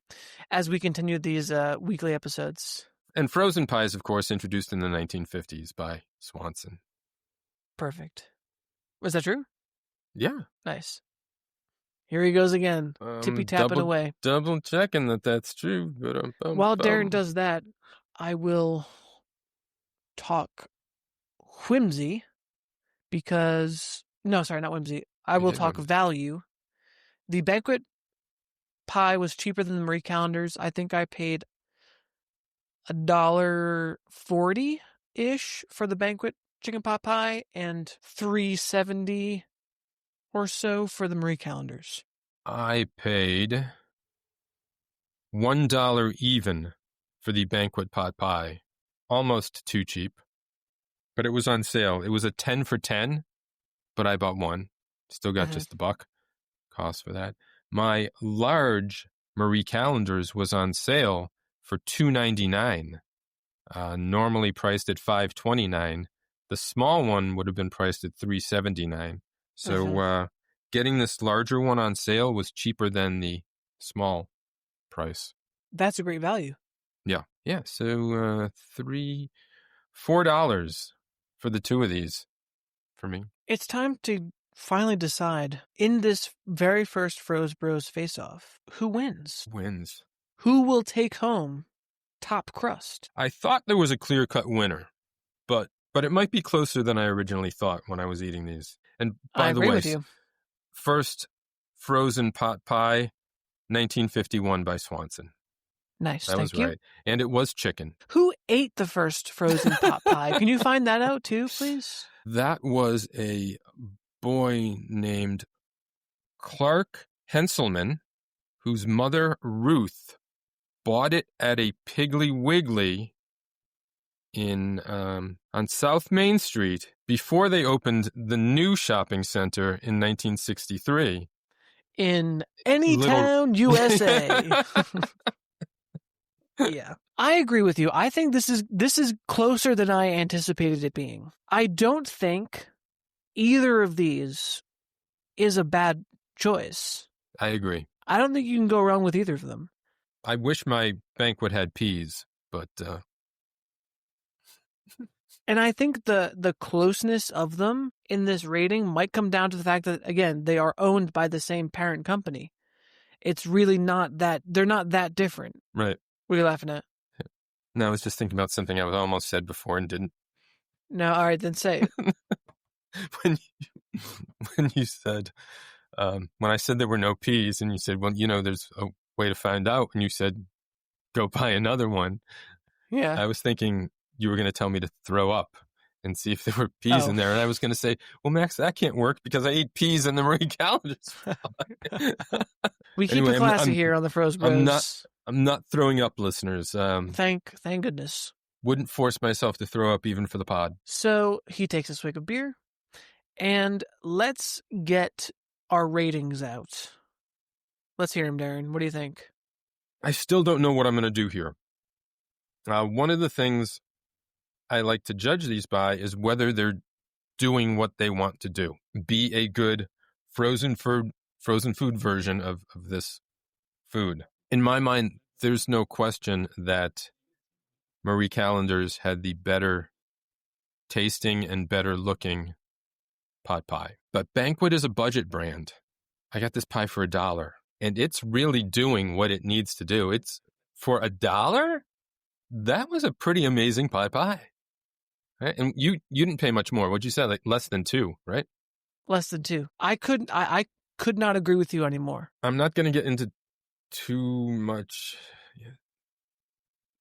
B: as we continue these weekly episodes.
A: And frozen pies, of course, introduced in the 1950s by Swanson.
B: Perfect. Was that true?
A: Yeah.
B: Nice. Here he goes again, tippy-tapping away.
A: Double checking that that's true.
B: While Darren does that, I will talk whimsy because... No, sorry, not whimsy. I will talk value. The Banquet pie was cheaper than the Marie Callender's. I think I paid $1.40-ish for the Banquet chicken pot pie and $3.70 or so for the Marie Callender's.
A: I paid $1 even for the Banquet pot pie. Almost too cheap, but it was on sale. It was a 10 for 10, but I bought one. Still got just $1 cost for that. My large Marie Callender's was on sale for $2.99, normally priced at $5.29. The small one would have been priced at $3.79. So getting this larger one on sale was cheaper than the small price.
B: That's a great value.
A: Yeah. Yeah. So $4 for the two of these for me.
B: It's time to finally decide in this very first Froze Bros face-off, who wins? Who will take home top crust?
A: I thought there was a clear-cut winner, but it might be closer than I originally thought when I was eating these. And by the way, first frozen pot pie, 1951 by Swanson.
B: Nice,
A: that was right. And it was chicken.
B: Who ate the first frozen pot pie? Can you find that out too, please?
A: That was a boy named Clark Henselman, whose mother, Ruth, bought it at a Piggly Wiggly on South Main Street before they opened the new shopping center in 1963.
B: In Anytown, USA. Yeah, I agree with you. I think this is closer than I anticipated it being. I don't think either of these is a bad choice.
A: I agree.
B: I don't think you can go wrong with either of them.
A: I wish my Banquet had peas, but...
B: And I think the closeness of them in this rating might come down to the fact that, again, they are owned by the same parent company. It's really not that... They're not that different.
A: Right.
B: What are you laughing at?
A: No, I was just thinking about something I almost said before and didn't.
B: No, all right, then say it.
A: when you said, when I said there were no peas, and you said, well, there's a way to find out, and you said, go buy another one.
B: Yeah.
A: I was thinking you were going to tell me to throw up and see if there were peas in there. And I was going to say, well, Max, that can't work because I ate peas in the Marie Callender's.
B: We keep it classy here on the Froze Bros.
A: I'm not throwing up, listeners.
B: Thank goodness.
A: Wouldn't force myself to throw up even for the pod.
B: So he takes a swig of beer, and let's get our ratings out. Let's hear him, Darren. What do you think?
A: I still don't know what I'm going to do here. One of the things I like to judge these by is whether they're doing what they want to do. Be a good frozen food version of this food. In my mind, there's no question that Marie Callender's had the better tasting and better looking pot pie. But Banquet is a budget brand. I got this pie for $1, and it's really doing what it needs to do. It's for $1. That was a pretty amazing pie. Right? And you didn't pay much more. What'd you say? Like less than $2, right?
B: Less than $2. I could not agree with you anymore.
A: I'm not going to get into too much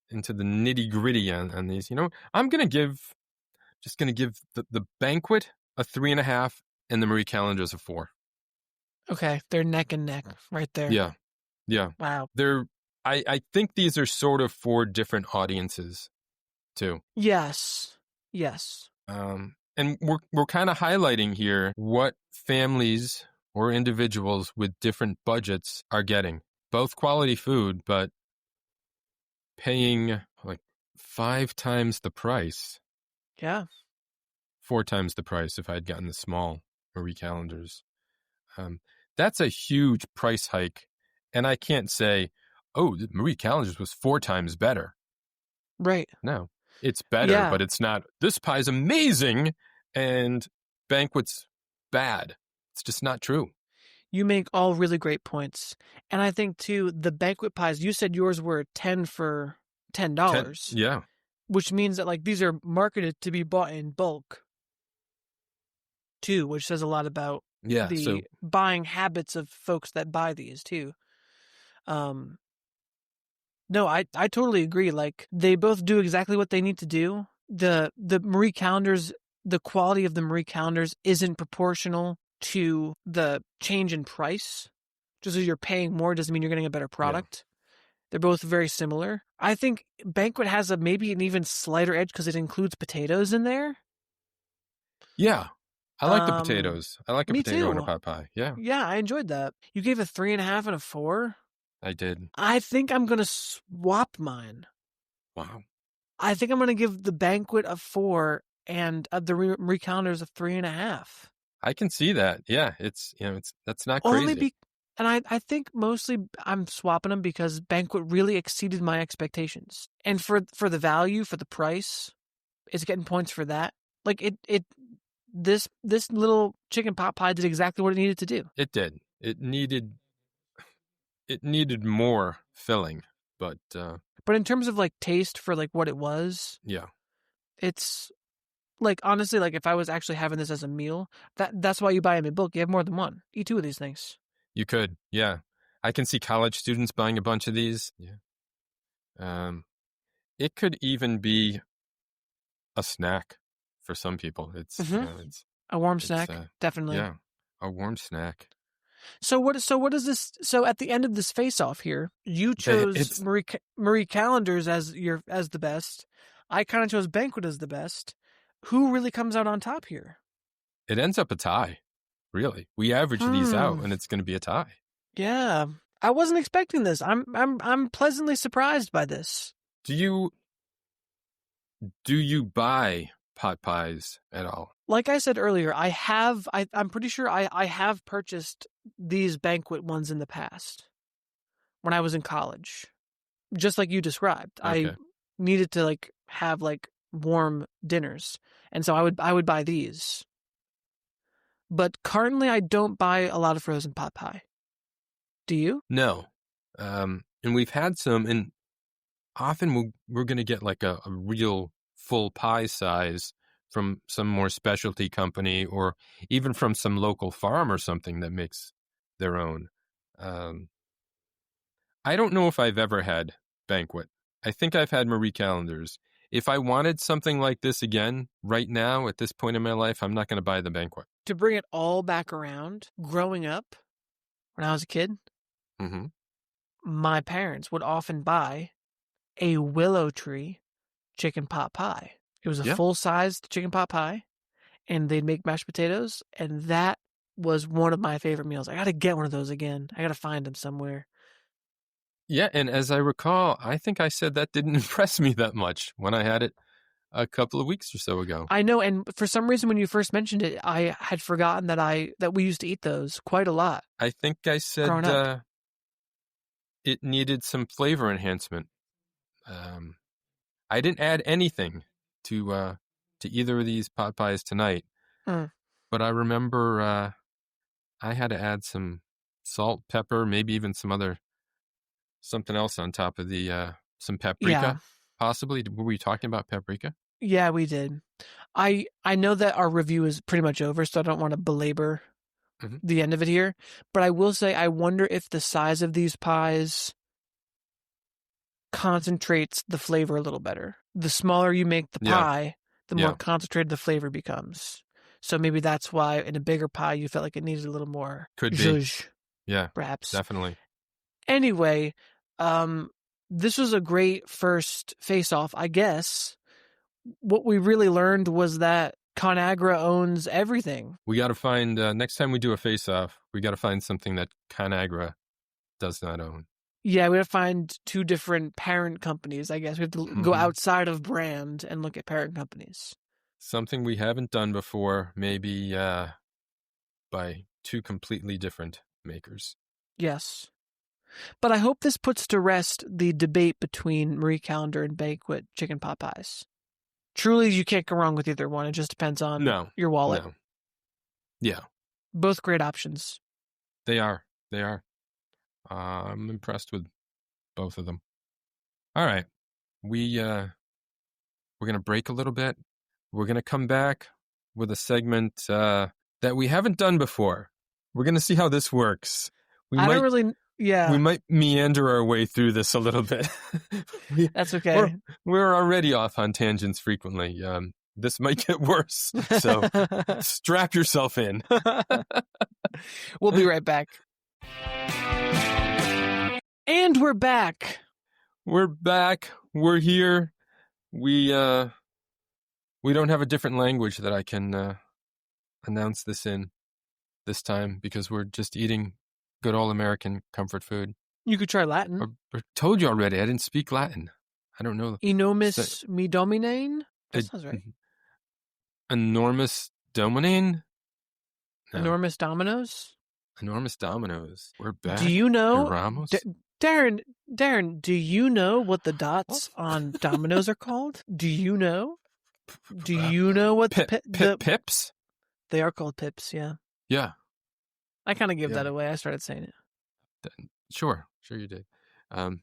A: into the nitty gritty on these. I'm going to give the Banquet a 3.5 and the Marie Callender's a 4.
B: Okay. They're neck and neck right there.
A: Yeah. Yeah.
B: Wow.
A: I think these are sort of for different audiences too.
B: Yes.
A: And we're kind of highlighting here what families or individuals with different budgets are getting. Both quality food, but paying like 5 times the price.
B: Yeah.
A: 4 times the price if I had gotten the small Marie Callender's. That's a huge price hike. And I can't say, oh, Marie Callender's was 4 times better.
B: Right.
A: No, it's better, but it's not, this pie's amazing and Banquet's bad. It's just not true.
B: You make all really great points. And I think, too, the Banquet pies, you said yours were 10 for $10.
A: Yeah.
B: Which means that, like, these are marketed to be bought in bulk, too, which says a lot about the buying habits of folks that buy these, too. No, I totally agree. Like, they both do exactly what they need to do. The Marie Callender's, the quality of the Marie Callender's isn't proportional to the change in price. Just because you're paying more doesn't mean you're getting a better product. Yeah. They're both very similar. I think Banquet has maybe an even slighter edge because it includes potatoes in there.
A: Yeah. I like the potatoes. I like a potato in a pot pie. Yeah.
B: Yeah, I enjoyed that. You gave a 3.5 and a 4?
A: I did.
B: I think I'm going to swap mine.
A: Wow.
B: I think I'm going to give the Banquet a 4 and the Marie Callender's a 3.5.
A: I can see that. Yeah, that's not crazy.
B: And I think mostly I'm swapping them because Banquet really exceeded my expectations. And for the value, for the price, it's getting points for that. Like this little chicken pot pie did exactly what it needed to do.
A: It did. It needed more filling, but
B: in terms of like taste for like what it was,
A: yeah,
B: it's like, honestly, like if I was actually having this as a meal, that's why you buy them in bulk. You have more than one. Eat 2 of these things.
A: You could, yeah. I can see college students buying a bunch of these. Yeah. It could even be a snack for some people. It's it's
B: a warm snack, definitely.
A: Yeah, a warm snack.
B: So what is this? So at the end of this face-off here, you chose Marie Callender's as the best. I kind of chose Banquet as the best. Who really comes out on top here?
A: It ends up a tie. Really, we average these out, and it's going to be a tie.
B: Yeah, I wasn't expecting this. I'm pleasantly surprised by this.
A: Do you buy pot pies at all?
B: Like I said earlier, I'm pretty sure I have purchased these Banquet ones in the past when I was in college, just like you described. Okay. I needed to like have like warm dinners, and so I would buy these. But currently, I don't buy a lot of frozen pot pie. Do you?
A: No. And we've had some, and often we're going to get like a real full pie size from some more specialty company or even from some local farm or something that makes their own. I don't know if I've ever had Banquet. I think I've had Marie Callender's. If I wanted something like this again, right now, at this point in my life, I'm not going to buy the Banquet.
B: To bring it all back around, growing up, when I was a kid, my parents would often buy a Willow Tree chicken pot pie. It was a full-sized chicken pot pie, and they'd make mashed potatoes, and that was one of my favorite meals. I got to get one of those again. I got to find them somewhere.
A: Yeah, and as I recall, I think I said that didn't impress me that much when I had it a couple of weeks or so ago.
B: I know, and for some reason when you first mentioned it, I had forgotten that we used to eat those quite a lot.
A: I think I said it needed some flavor enhancement. I didn't add anything to either of these pot pies tonight, but I remember I had to add some salt, pepper, maybe even something else on top of the some paprika, possibly. Were we talking about paprika?
B: Yeah, we did. I know that our review is pretty much over, so I don't want to belabor the end of it here. But I will say, I wonder if the size of these pies concentrates the flavor a little better. The smaller you make the pie, the more concentrated the flavor becomes. So maybe that's why in a bigger pie you felt like it needed a little more zhuzh.
A: Yeah,
B: perhaps.
A: Definitely.
B: Anyway, this was a great first face-off, I guess. What we really learned was that Conagra owns everything.
A: We got to find, next time we do a face-off, we got to find something that Conagra does not own.
B: Yeah, we have to find two different parent companies, I guess. We have to go outside of brand and look at parent companies.
A: Something we haven't done before, maybe by two completely different makers.
B: Yes. But I hope this puts to rest the debate between Marie Callender and Banquet chicken pot pies. Truly, you can't go wrong with either one. It just depends on your wallet.
A: No. Yeah.
B: Both great options.
A: They are. I'm impressed with both of them. All right. We're going to break a little bit. We're going to come back with a segment that we haven't done before. We're going to see how this works. We might meander our way through this a little bit.
B: That's okay.
A: We're already off on tangents frequently. This might get worse. So strap yourself in.
B: We'll be right back. And we're back.
A: We're back. We're here. We don't have a different language that I can announce this in this time because we're just eating good old American comfort food.
B: You could try Latin.
A: I told you already. I didn't speak Latin. I don't know.
B: Enormous me dominane? That sounds right.
A: Enormous dominane?
B: No. Enormous dominoes?
A: Enormous dominoes. We're back.
B: Do you know?
A: Ramos?
B: Darren, do you know what the dots on dominoes are called? Do you know? Do you know what the
A: pips?
B: They are called pips, yeah.
A: Yeah.
B: I kind of gave that away. I started saying it.
A: Sure you did.
B: So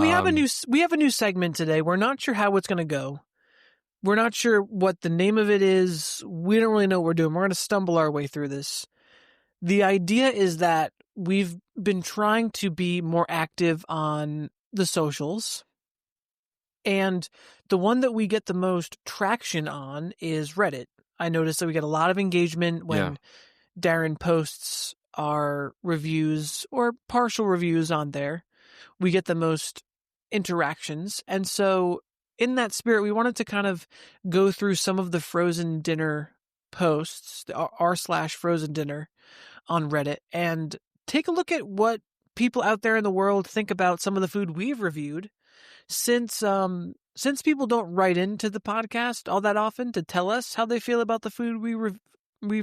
B: we have a new segment today. We're not sure how it's going to go. We're not sure what the name of it is. We don't really know what we're doing. We're going to stumble our way through this. The idea is that we've been trying to be more active on the socials. And the one that we get the most traction on is Reddit. I noticed that we get a lot of engagement when Darren posts our reviews or partial reviews on there. We get the most interactions. And so in that spirit, we wanted to kind of go through some of the frozen dinner posts, r/frozen dinner on Reddit, and take a look at what people out there in the world think about some of the food we've reviewed. Since people don't write into the podcast all that often to tell us how they feel about the food we've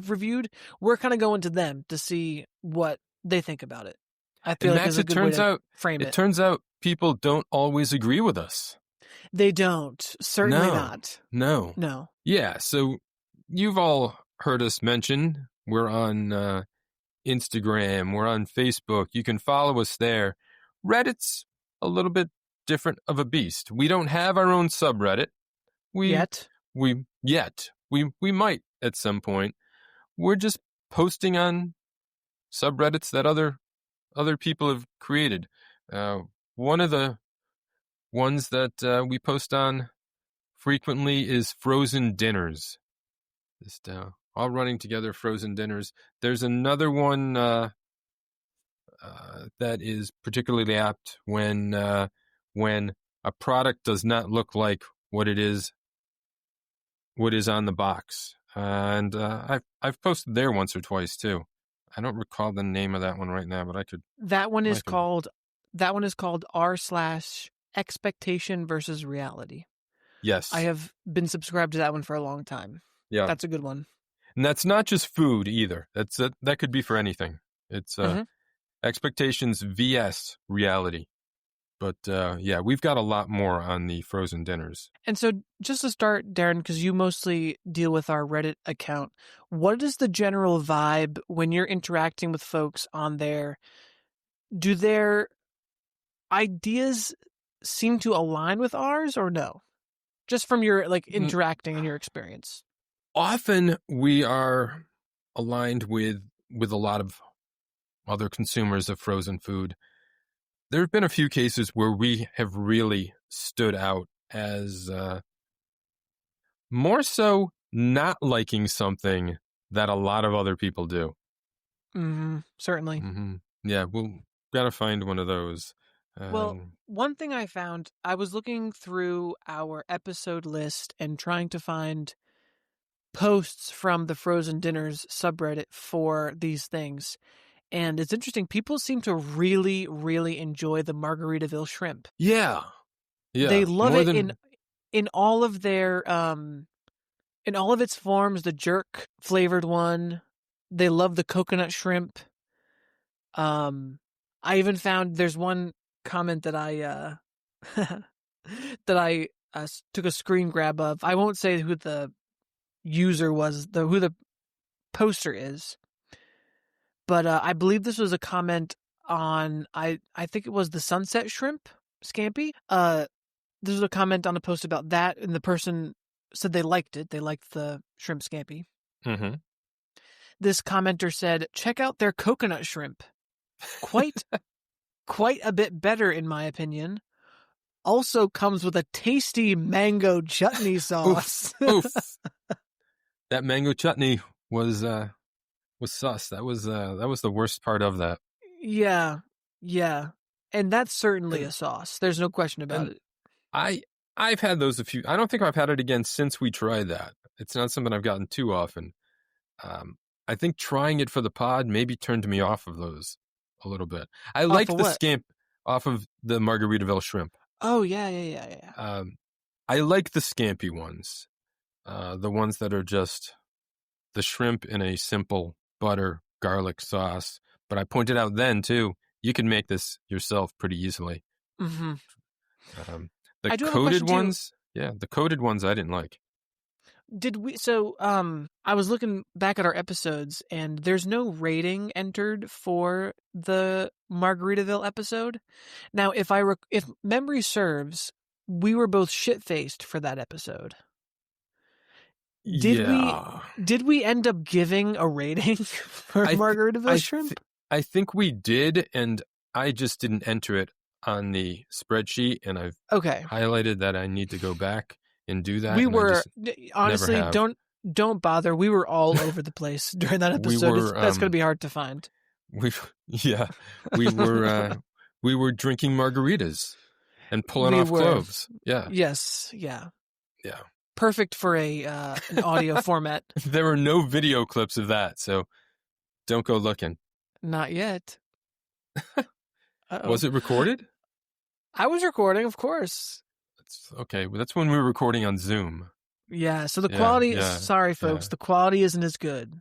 B: reviewed, we're kind of going to them to see what they think about it. I feel like it's a good way to frame it.
A: It turns out people don't always agree with us.
B: They don't. Certainly not.
A: No. Yeah, so you've all heard us mention we're on Instagram, we're on Facebook. You can follow us there. Reddit's a little bit different of a beast. We don't have our own subreddit.
B: Yet.
A: We might at some point. We're just posting on subreddits that other people have created. One of the ones that we post on frequently is frozen dinners. Just all running together, frozen dinners. There's another one that is particularly apt when a product does not look like what is on the box. And I've posted there once or twice too. I don't recall the name of that one right now, but I could. That one is called
B: r/expectation versus reality.
A: Yes.
B: I have been subscribed to that one for a long time.
A: Yeah.
B: That's a good one.
A: And that's not just food either. That could be for anything. It's expectations vs reality. But we've got a lot more on the frozen dinners.
B: And so just to start, Darren, because you mostly deal with our Reddit account, what is the general vibe when you're interacting with folks on there? Do their ideas seem to align with ours or no? Just from your interacting and your experience.
A: Often we are aligned with a lot of other consumers of frozen food. There have been a few cases where we have really stood out as more so not liking something that a lot of other people do.
B: Mm-hmm. Certainly.
A: Mm-hmm. Yeah, we'll got to find one of those.
B: Well, one thing I found, I was looking through our episode list and trying to find posts from the Frozen Dinners subreddit for these things. And it's interesting. People seem to really, really enjoy the Margaritaville shrimp.
A: Yeah.
B: They love it in all of their in all of its forms. The jerk flavored one. They love the coconut shrimp. I even found there's one comment that I took a screen grab of. I won't say who the user was, who the poster is, but I believe this was a comment on I think it was the sunset shrimp scampi. This was a comment on a post about that, and the person said they liked it. They liked the shrimp scampi.
A: Mm-hmm.
B: This commenter said, "Check out their coconut shrimp. Quite a bit better, in my opinion. Also comes with a tasty mango chutney sauce."
A: Oof. That mango chutney was sus. That was the worst part of that.
B: Yeah. And that's certainly a sauce. There's no question about it.
A: I've had those a few. I don't think I've had it again since we tried that. It's not something I've gotten too often. I think trying it for the pod maybe turned me off of those a little bit. I like the scamp off of the Margaritaville shrimp.
B: Oh, yeah.
A: I like the scampi ones. The ones that are just the shrimp in a simple butter garlic sauce. But I pointed out then, too, you can make this yourself pretty easily.
B: Mm-hmm.
A: The coated ones, the coated ones I didn't like.
B: I was looking back at our episodes, and there's no rating entered for the Margaritaville episode. Now, if memory serves, we were both shit-faced for that episode. Did we end up giving a rating for Margaritaville shrimp?
A: I think we did, and I just didn't enter it on the spreadsheet, and I've highlighted that I need to go back and do that.
B: We were honestly don't bother. We were all over the place during that episode. That's going to be hard to find.
A: We were drinking margaritas and pulling off cloves. Yeah.
B: Yes. Yeah.
A: Yeah.
B: Perfect for an audio format.
A: There were no video clips of that, so don't go looking.
B: Not yet.
A: Was it recorded?
B: I was recording, of course.
A: Okay, well, that's when we were recording on Zoom.
B: Yeah, so the quality, sorry folks, the quality isn't as good.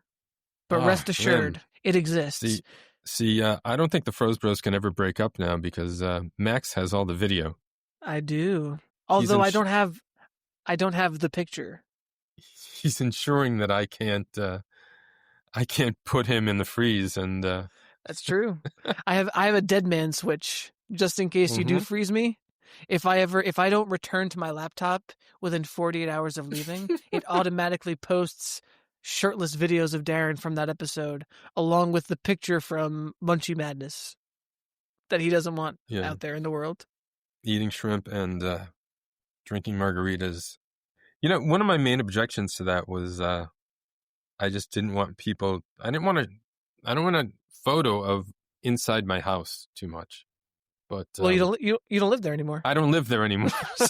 B: But rest assured, it exists.
A: See, I don't think the Froze Bros can ever break up now because Max has all the video.
B: I do. Although I don't have the picture.
A: He's ensuring that I can't put him in the freeze, and
B: that's true. I have a dead man switch just in case you do freeze me. If I don't return to my laptop within 48 hours of leaving, it automatically posts shirtless videos of Darren from that episode, along with the picture from Munchie Madness that he doesn't want out there in the world.
A: Eating shrimp and drinking margaritas. You know, one of my main objections to that was I just didn't want people. I don't want a photo of inside my house too much. But
B: you don't live there anymore.
A: I don't live there anymore, so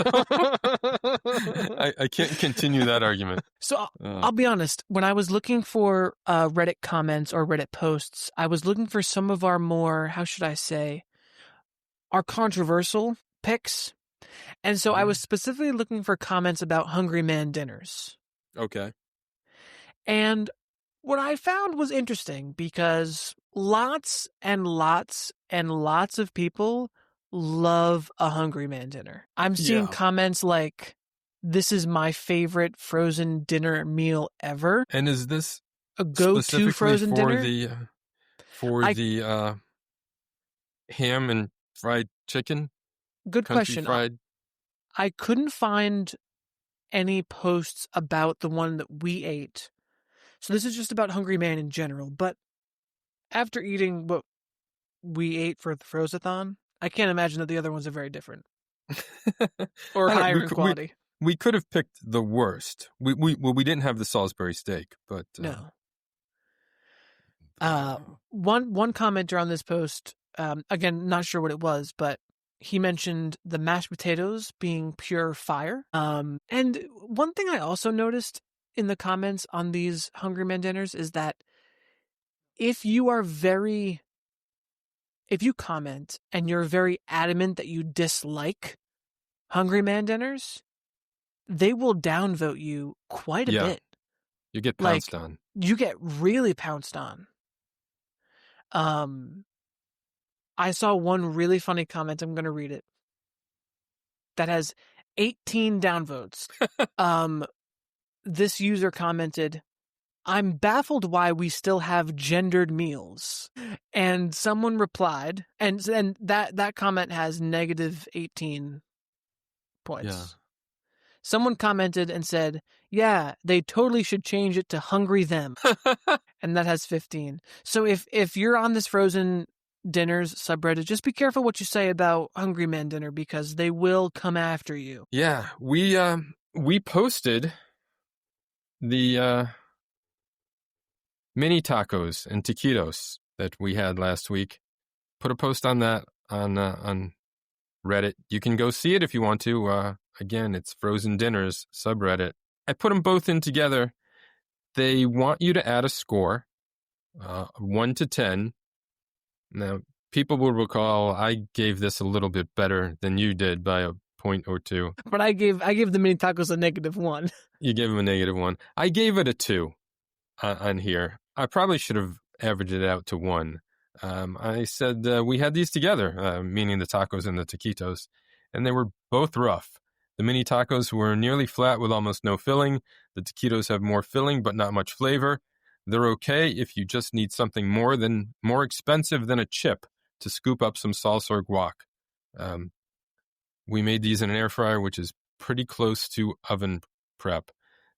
A: I can't continue that argument.
B: So I'll be honest. When I was looking for Reddit comments or Reddit posts, I was looking for some of our more, how should I say, our controversial picks. And so I was specifically looking for comments about Hungry Man dinners.
A: Okay.
B: And what I found was interesting because lots and lots and lots of people love a Hungry Man dinner. I'm seeing comments like, "This is my favorite frozen dinner meal ever."
A: And is this
B: a go-to frozen dinner?
A: The ham and fried chicken?
B: Good question.
A: Fried.
B: I couldn't find any posts about the one that we ate. So this is just about Hungry Man in general. But after eating what we ate for the Frozathon, I can't imagine that the other ones are very different. Or higher in quality.
A: We could have picked the worst. We didn't have the Salisbury steak, but...
B: No. One commenter on this post, again, not sure what it was, but he mentioned the mashed potatoes being pure fire. And one thing I also noticed in the comments on these Hungry Man dinners is that if you comment and you're very adamant that you dislike Hungry Man dinners, they will downvote you quite a bit.
A: You get pounced on.
B: You get really pounced on. I saw one really funny comment. I'm going to read it. That has 18 downvotes. This user commented, "I'm baffled why we still have gendered meals." And someone replied, and that comment has negative 18 points.
A: Yeah.
B: Someone commented and said, "Yeah, they totally should change it to Hungry Them." And that has 15. So if you're on this Frozen Dinners subreddit, just be careful what you say about Hungry Man dinner, because they will come after you.
A: Yeah, we posted the mini tacos and taquitos that we had last week. Put a post on that on Reddit. You can go see it if you want to. Again, it's Frozen Dinners subreddit. I put them both in together. They want you to add a score, 1 to 10. Now, people will recall I gave this a little bit better than you did by a point or two.
B: But I gave the mini tacos a -1.
A: You gave them a -1. I gave it a 2 on here. I probably should have averaged it out to 1. I said we had these together, meaning the tacos and the taquitos, and they were both rough. The mini tacos were nearly flat with almost no filling. The taquitos have more filling but not much flavor. They're okay if you just need something more expensive than a chip to scoop up some salsa or guac. We made these in an air fryer, which is pretty close to oven prep.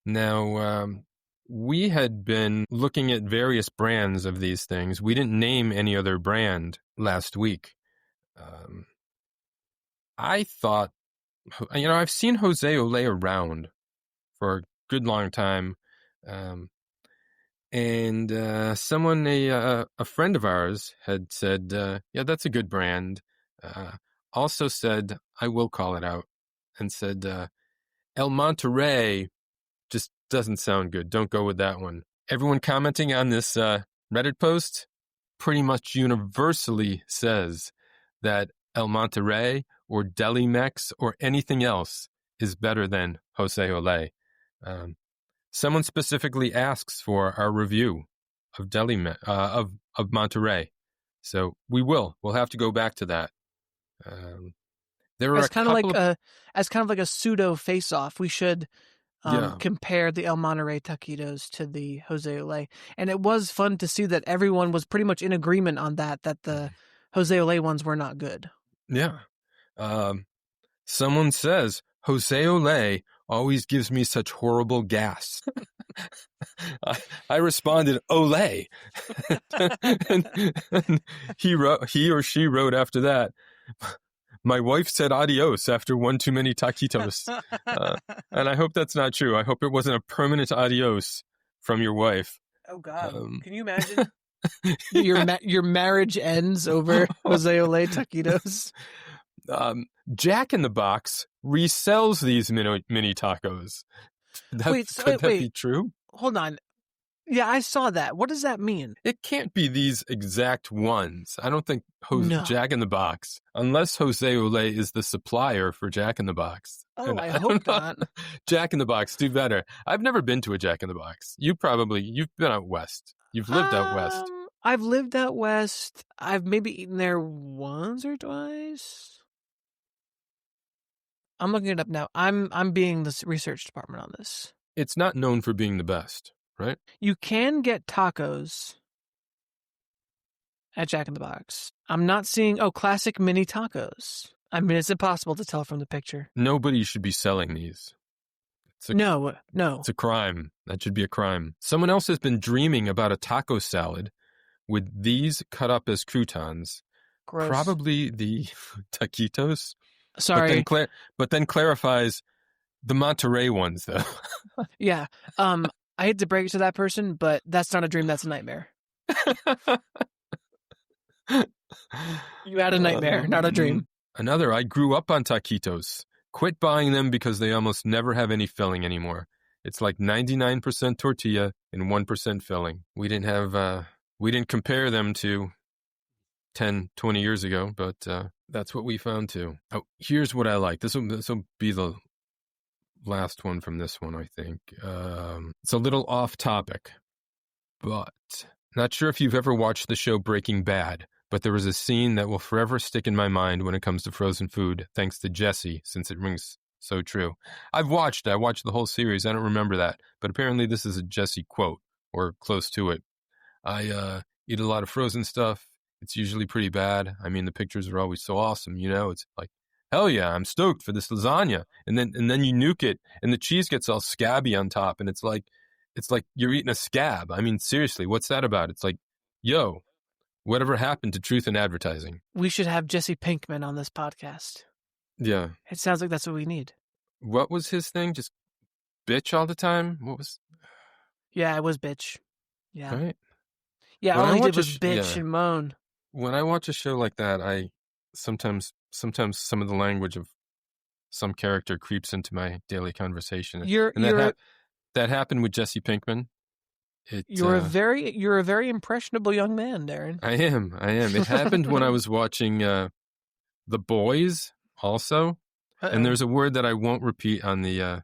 A: Now, we had been looking at various brands of these things. We didn't name any other brand last week. I thought, I've seen Jose Olé around for a good long time. And someone, a friend of ours, had said, yeah, that's a good brand. Also said, I will call it out, and said, El Monterey just doesn't sound good. Don't go with that one. Everyone commenting on this Reddit post pretty much universally says that El Monterey or Deli Mex or anything else is better than Jose Olé. Someone specifically asks for our review of of Monterey, so we'll have to go back to that. There are
B: as kind of like a pseudo face-off. We should compare the El Monterey taquitos to the Jose Olé, and it was fun to see that everyone was pretty much in agreement on that the Jose Olé ones were not good.
A: Yeah. Someone says Jose Olé always gives me such horrible gas. I responded, Olé. and he or she wrote after that, my wife said adios after one too many taquitos. And I hope that's not true. I hope it wasn't a permanent adios from your wife.
B: Oh, God. Can you imagine? Your marriage ends over Jose Olé taquitos.
A: Jack in the Box resells these mini tacos. Could that be true?
B: Hold on. Yeah, I saw that. What does that mean?
A: It can't be these exact ones. I don't think
B: No.
A: Jack in the Box, unless Jose Olé is the supplier for Jack in the Box.
B: Oh,
A: And
B: I hope not.
A: Jack in the Box, do better. I've never been to a Jack in the Box. You've been out west. You've lived out west.
B: I've lived out west. I've maybe eaten there once or twice. I'm looking it up now. I'm being the research department on this.
A: It's not known for being the best, right?
B: You can get tacos at Jack in the Box. I'm not seeing classic mini tacos. I mean, it's impossible to tell from the picture.
A: Nobody should be selling these.
B: No.
A: It's a crime. That should be a crime. Someone else has been dreaming about a taco salad with these cut up as croutons.
B: Gross.
A: Probably the taquitos.
B: Sorry.
A: But then clarifies the Monterey ones, though.
B: Yeah. I hate to break it to that person, but that's not a dream. That's a nightmare. You had a nightmare, not a dream.
A: I grew up on taquitos. Quit buying them because they almost never have any filling anymore. It's like 99% tortilla and 1% filling. We didn't compare them to 10, 20 years ago, but that's what we found too. Oh, here's what I like. This will be the last one from this one, I think. It's a little off topic, but not sure if you've ever watched the show Breaking Bad, but there was a scene that will forever stick in my mind when it comes to frozen food, thanks to Jesse, since it rings so true. I watched the whole series. I don't remember that, but apparently this is a Jesse quote, or close to it. I eat a lot of frozen stuff. It's usually pretty bad. I mean, the pictures are always so awesome, you know? It's like, hell yeah, I'm stoked for this lasagna. And then you nuke it, and the cheese gets all scabby on top, and it's like you're eating a scab. I mean, seriously, what's that about? It's like, yo, whatever happened to truth in advertising?
B: We should have Jesse Pinkman on this podcast.
A: Yeah.
B: It sounds like that's what we need.
A: What was his thing? Just bitch all the time? What was...
B: Yeah, it was bitch. Yeah.
A: Right?
B: Yeah, all he did was bitch and moan.
A: When I watch a show like that, I sometimes some of the language of some character creeps into my daily conversation. That happened with Jesse Pinkman.
B: You're a very impressionable young man, Darren.
A: I am. It happened when I was watching The Boys also. Uh-oh. And there's a word that I won't repeat on the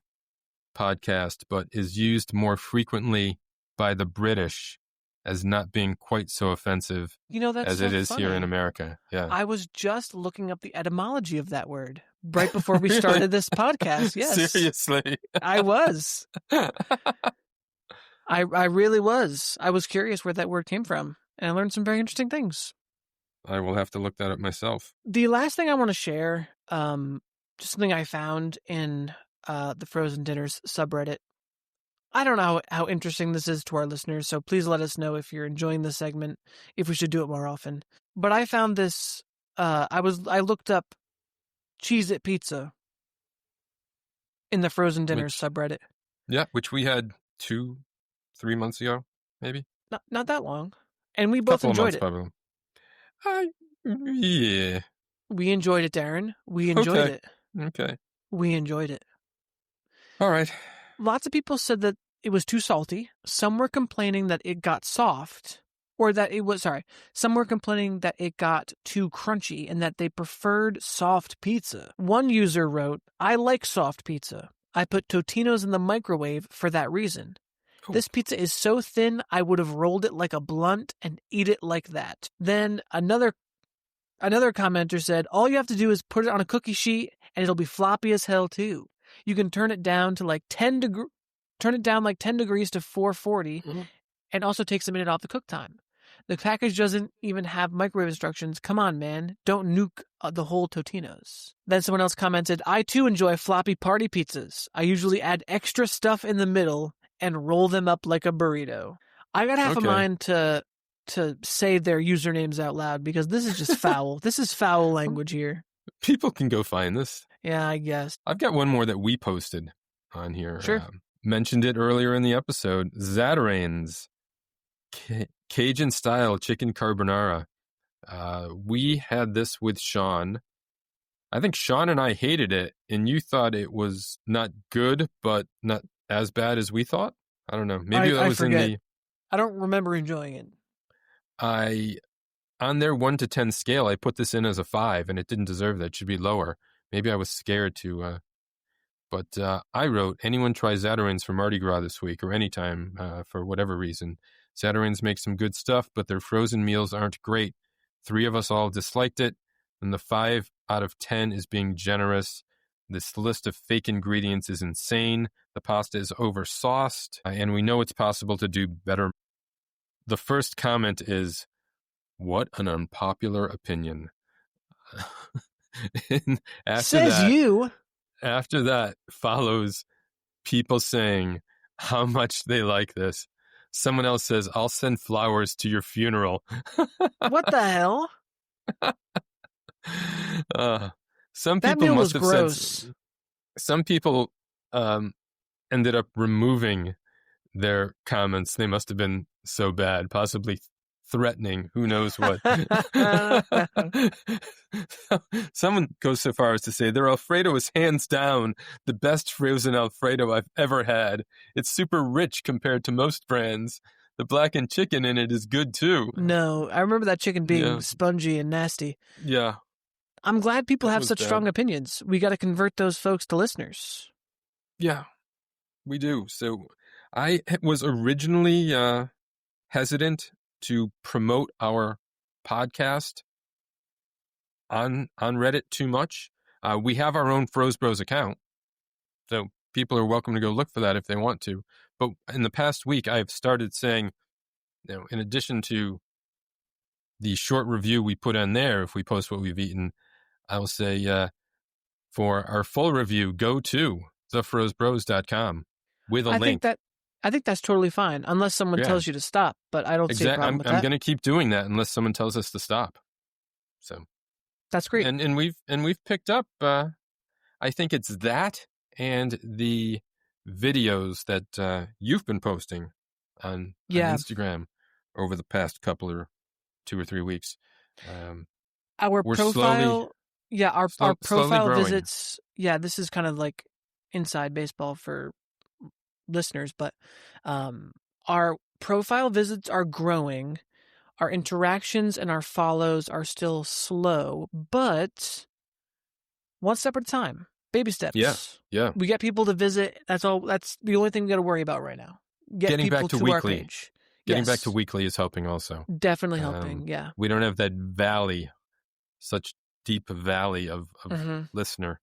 A: podcast, but is used more frequently by the British as not being quite so offensive as it is here in America. Yeah.
B: I was just looking up the etymology of that word right before we started this podcast. Yes.
A: Seriously.
B: I was. I really was. I was curious where that word came from, and I learned some very interesting things.
A: I will have to look that up myself.
B: The last thing I want to share, just something I found in the Frozen Dinners subreddit. I don't know how interesting this is to our listeners, so please let us know if you're enjoying this segment, if we should do it more often. But I found this, I looked up Cheez-It Pizza in the Frozen Dinners subreddit.
A: Yeah, which we had 2-3 months ago, maybe?
B: Not that long. And we both enjoyed it.
A: Probably. Yeah.
B: We enjoyed it, Darren. We enjoyed it.
A: Okay.
B: We enjoyed it.
A: All right.
B: Lots of people said that it was too salty. Some were complaining that it got soft, some were complaining that it got too crunchy and that they preferred soft pizza. One user wrote, "I like soft pizza. I put Totino's in the microwave for that reason. Ooh. This pizza is so thin, I would have rolled it like a blunt and eat it like that." Then another commenter said, "All you have to do is put it on a cookie sheet and it'll be floppy as hell too. You can turn it down to like 10 degrees to 440, and also takes a minute off the cook time. The package doesn't even have microwave instructions. Come on, man. Don't nuke the whole Totino's." Then someone else commented, "I too enjoy floppy party pizzas. I usually add extra stuff in the middle and roll them up like a burrito." I got half a mind to say their usernames out loud because this is just foul. This is foul language here.
A: People can go find this.
B: Yeah, I guess.
A: I've got one more that we posted on here.
B: Sure.
A: Mentioned it earlier in the episode. Zatarain's Cajun-style chicken carbonara. We had this with Sean. I think Sean and I hated it, and you thought it was not good, but not as bad as we thought. I don't know. Maybe that was
B: forget.
A: In the...
B: I don't remember enjoying it.
A: On their 1 to 10 scale, I put this in as a 5, and it didn't deserve that. It should be lower. Maybe I was scared to... But I wrote, anyone try Zatarain's for Mardi Gras this week or anytime for whatever reason. Zatarain's make some good stuff, but their frozen meals aren't great. 3 of us all disliked it, and the 5 out of 10 is being generous. This list of fake ingredients is insane. The pasta is over-sauced, and we know it's possible to do better. The first comment is, what an unpopular opinion. And After that follows people saying how much they like this. Someone else says, "I'll send flowers to your funeral."
B: What the hell?
A: Some
B: that
A: people
B: meal
A: must
B: was
A: have
B: gross.
A: said. Some people ended up removing their comments. They must have been so bad. Possibly threatening, who knows what. Someone goes so far as to say their Alfredo is hands down the best frozen Alfredo I've ever had. It's super rich compared to most brands. The blackened chicken in it is good too.
B: No, I remember that chicken being spongy and nasty.
A: Yeah.
B: I'm glad people have such strong opinions. We got to convert those folks to listeners.
A: Yeah, we do. So I was originally hesitant to promote our podcast on Reddit too much. We have our own Froze Bros account, so people are welcome to go look for that if they want to. But in the past week, I've started saying, in addition to the short review we put on there, if we post what we've eaten, I'll say for our full review, go to thefrozebros.com with a link.
B: I think that's totally fine, unless someone tells you to stop, but I don't see a problem with that.
A: I'm going to keep doing that unless someone tells us to stop. So
B: that's great.
A: And we've picked up, I think it's that and the videos that you've been posting on Instagram over the past couple or 2 or 3 weeks.
B: Our profile, our profile
A: growing.
B: visits. Yeah, this is kind of like inside baseball for listeners, but our profile visits are growing. Our interactions and our follows are still slow, but one step at a time. Baby steps.
A: Yeah.
B: We get people to visit. That's all. That's the only thing we got to worry about right now.
A: Getting
B: people
A: back to
B: weekly.
A: Our page. Getting back to weekly is helping also.
B: Definitely helping, yeah.
A: We don't have that valley, such deep valley of listener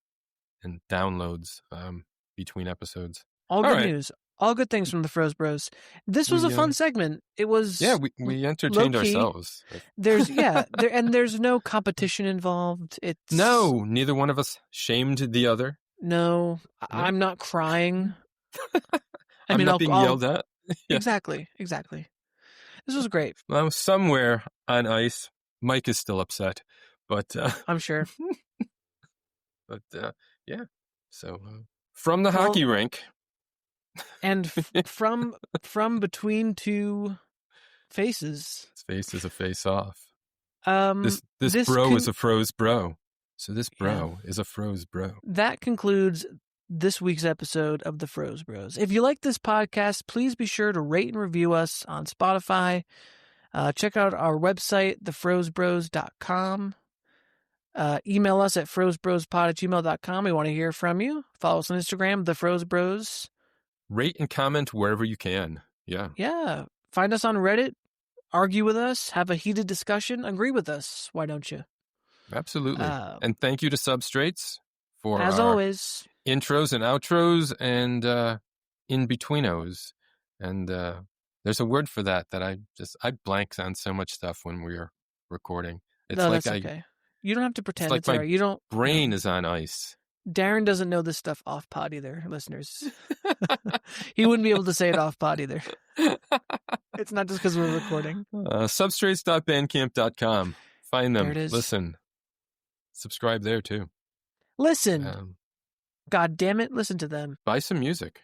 A: and downloads between episodes.
B: All good news. All good things from the Froze Bros. This was a fun segment. It was
A: we entertained
B: low-key.
A: Ourselves.
B: There's there's no competition involved.
A: No, neither one of us shamed the other.
B: No. I'm not crying.
A: I'm not being yelled at.
B: Yeah. Exactly. This was great.
A: Well, somewhere on ice, Mike is still upset, but
B: I'm sure.
A: But so from the hockey rink,
B: and from between two faces.
A: His face is a face off. This bro is a froze bro. So this bro is a froze bro.
B: That concludes this week's episode of the Froze Bros. If you like this podcast, please be sure to rate and review us on Spotify. Check out our website, thefrozebros.com. Email us at frozebrospod@gmail.com. We want to hear from you. Follow us on Instagram, The Froze Bros.
A: Rate and comment wherever you can. Yeah.
B: Yeah. Find us on Reddit. Argue with us. Have a heated discussion. Agree with us. Why don't you?
A: Absolutely. And thank you to Substrates for
B: as always
A: intros and outros and in-betweenos. And there's a word for that I blank on so much stuff when we're recording. It's
B: that's okay. You don't have to pretend it's
A: like
B: all right. You don't.
A: Brain is on ice.
B: Darren doesn't know this stuff off pod either, listeners. He wouldn't be able to say it off pod either. It's not just because we're recording.
A: Substrates.bandcamp.com. Find them.
B: There it is.
A: Listen. Subscribe there too.
B: Listen. God damn it, listen to them.
A: Buy some music.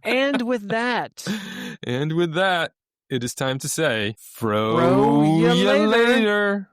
B: And with that,
A: it is time to say, Fro ya later.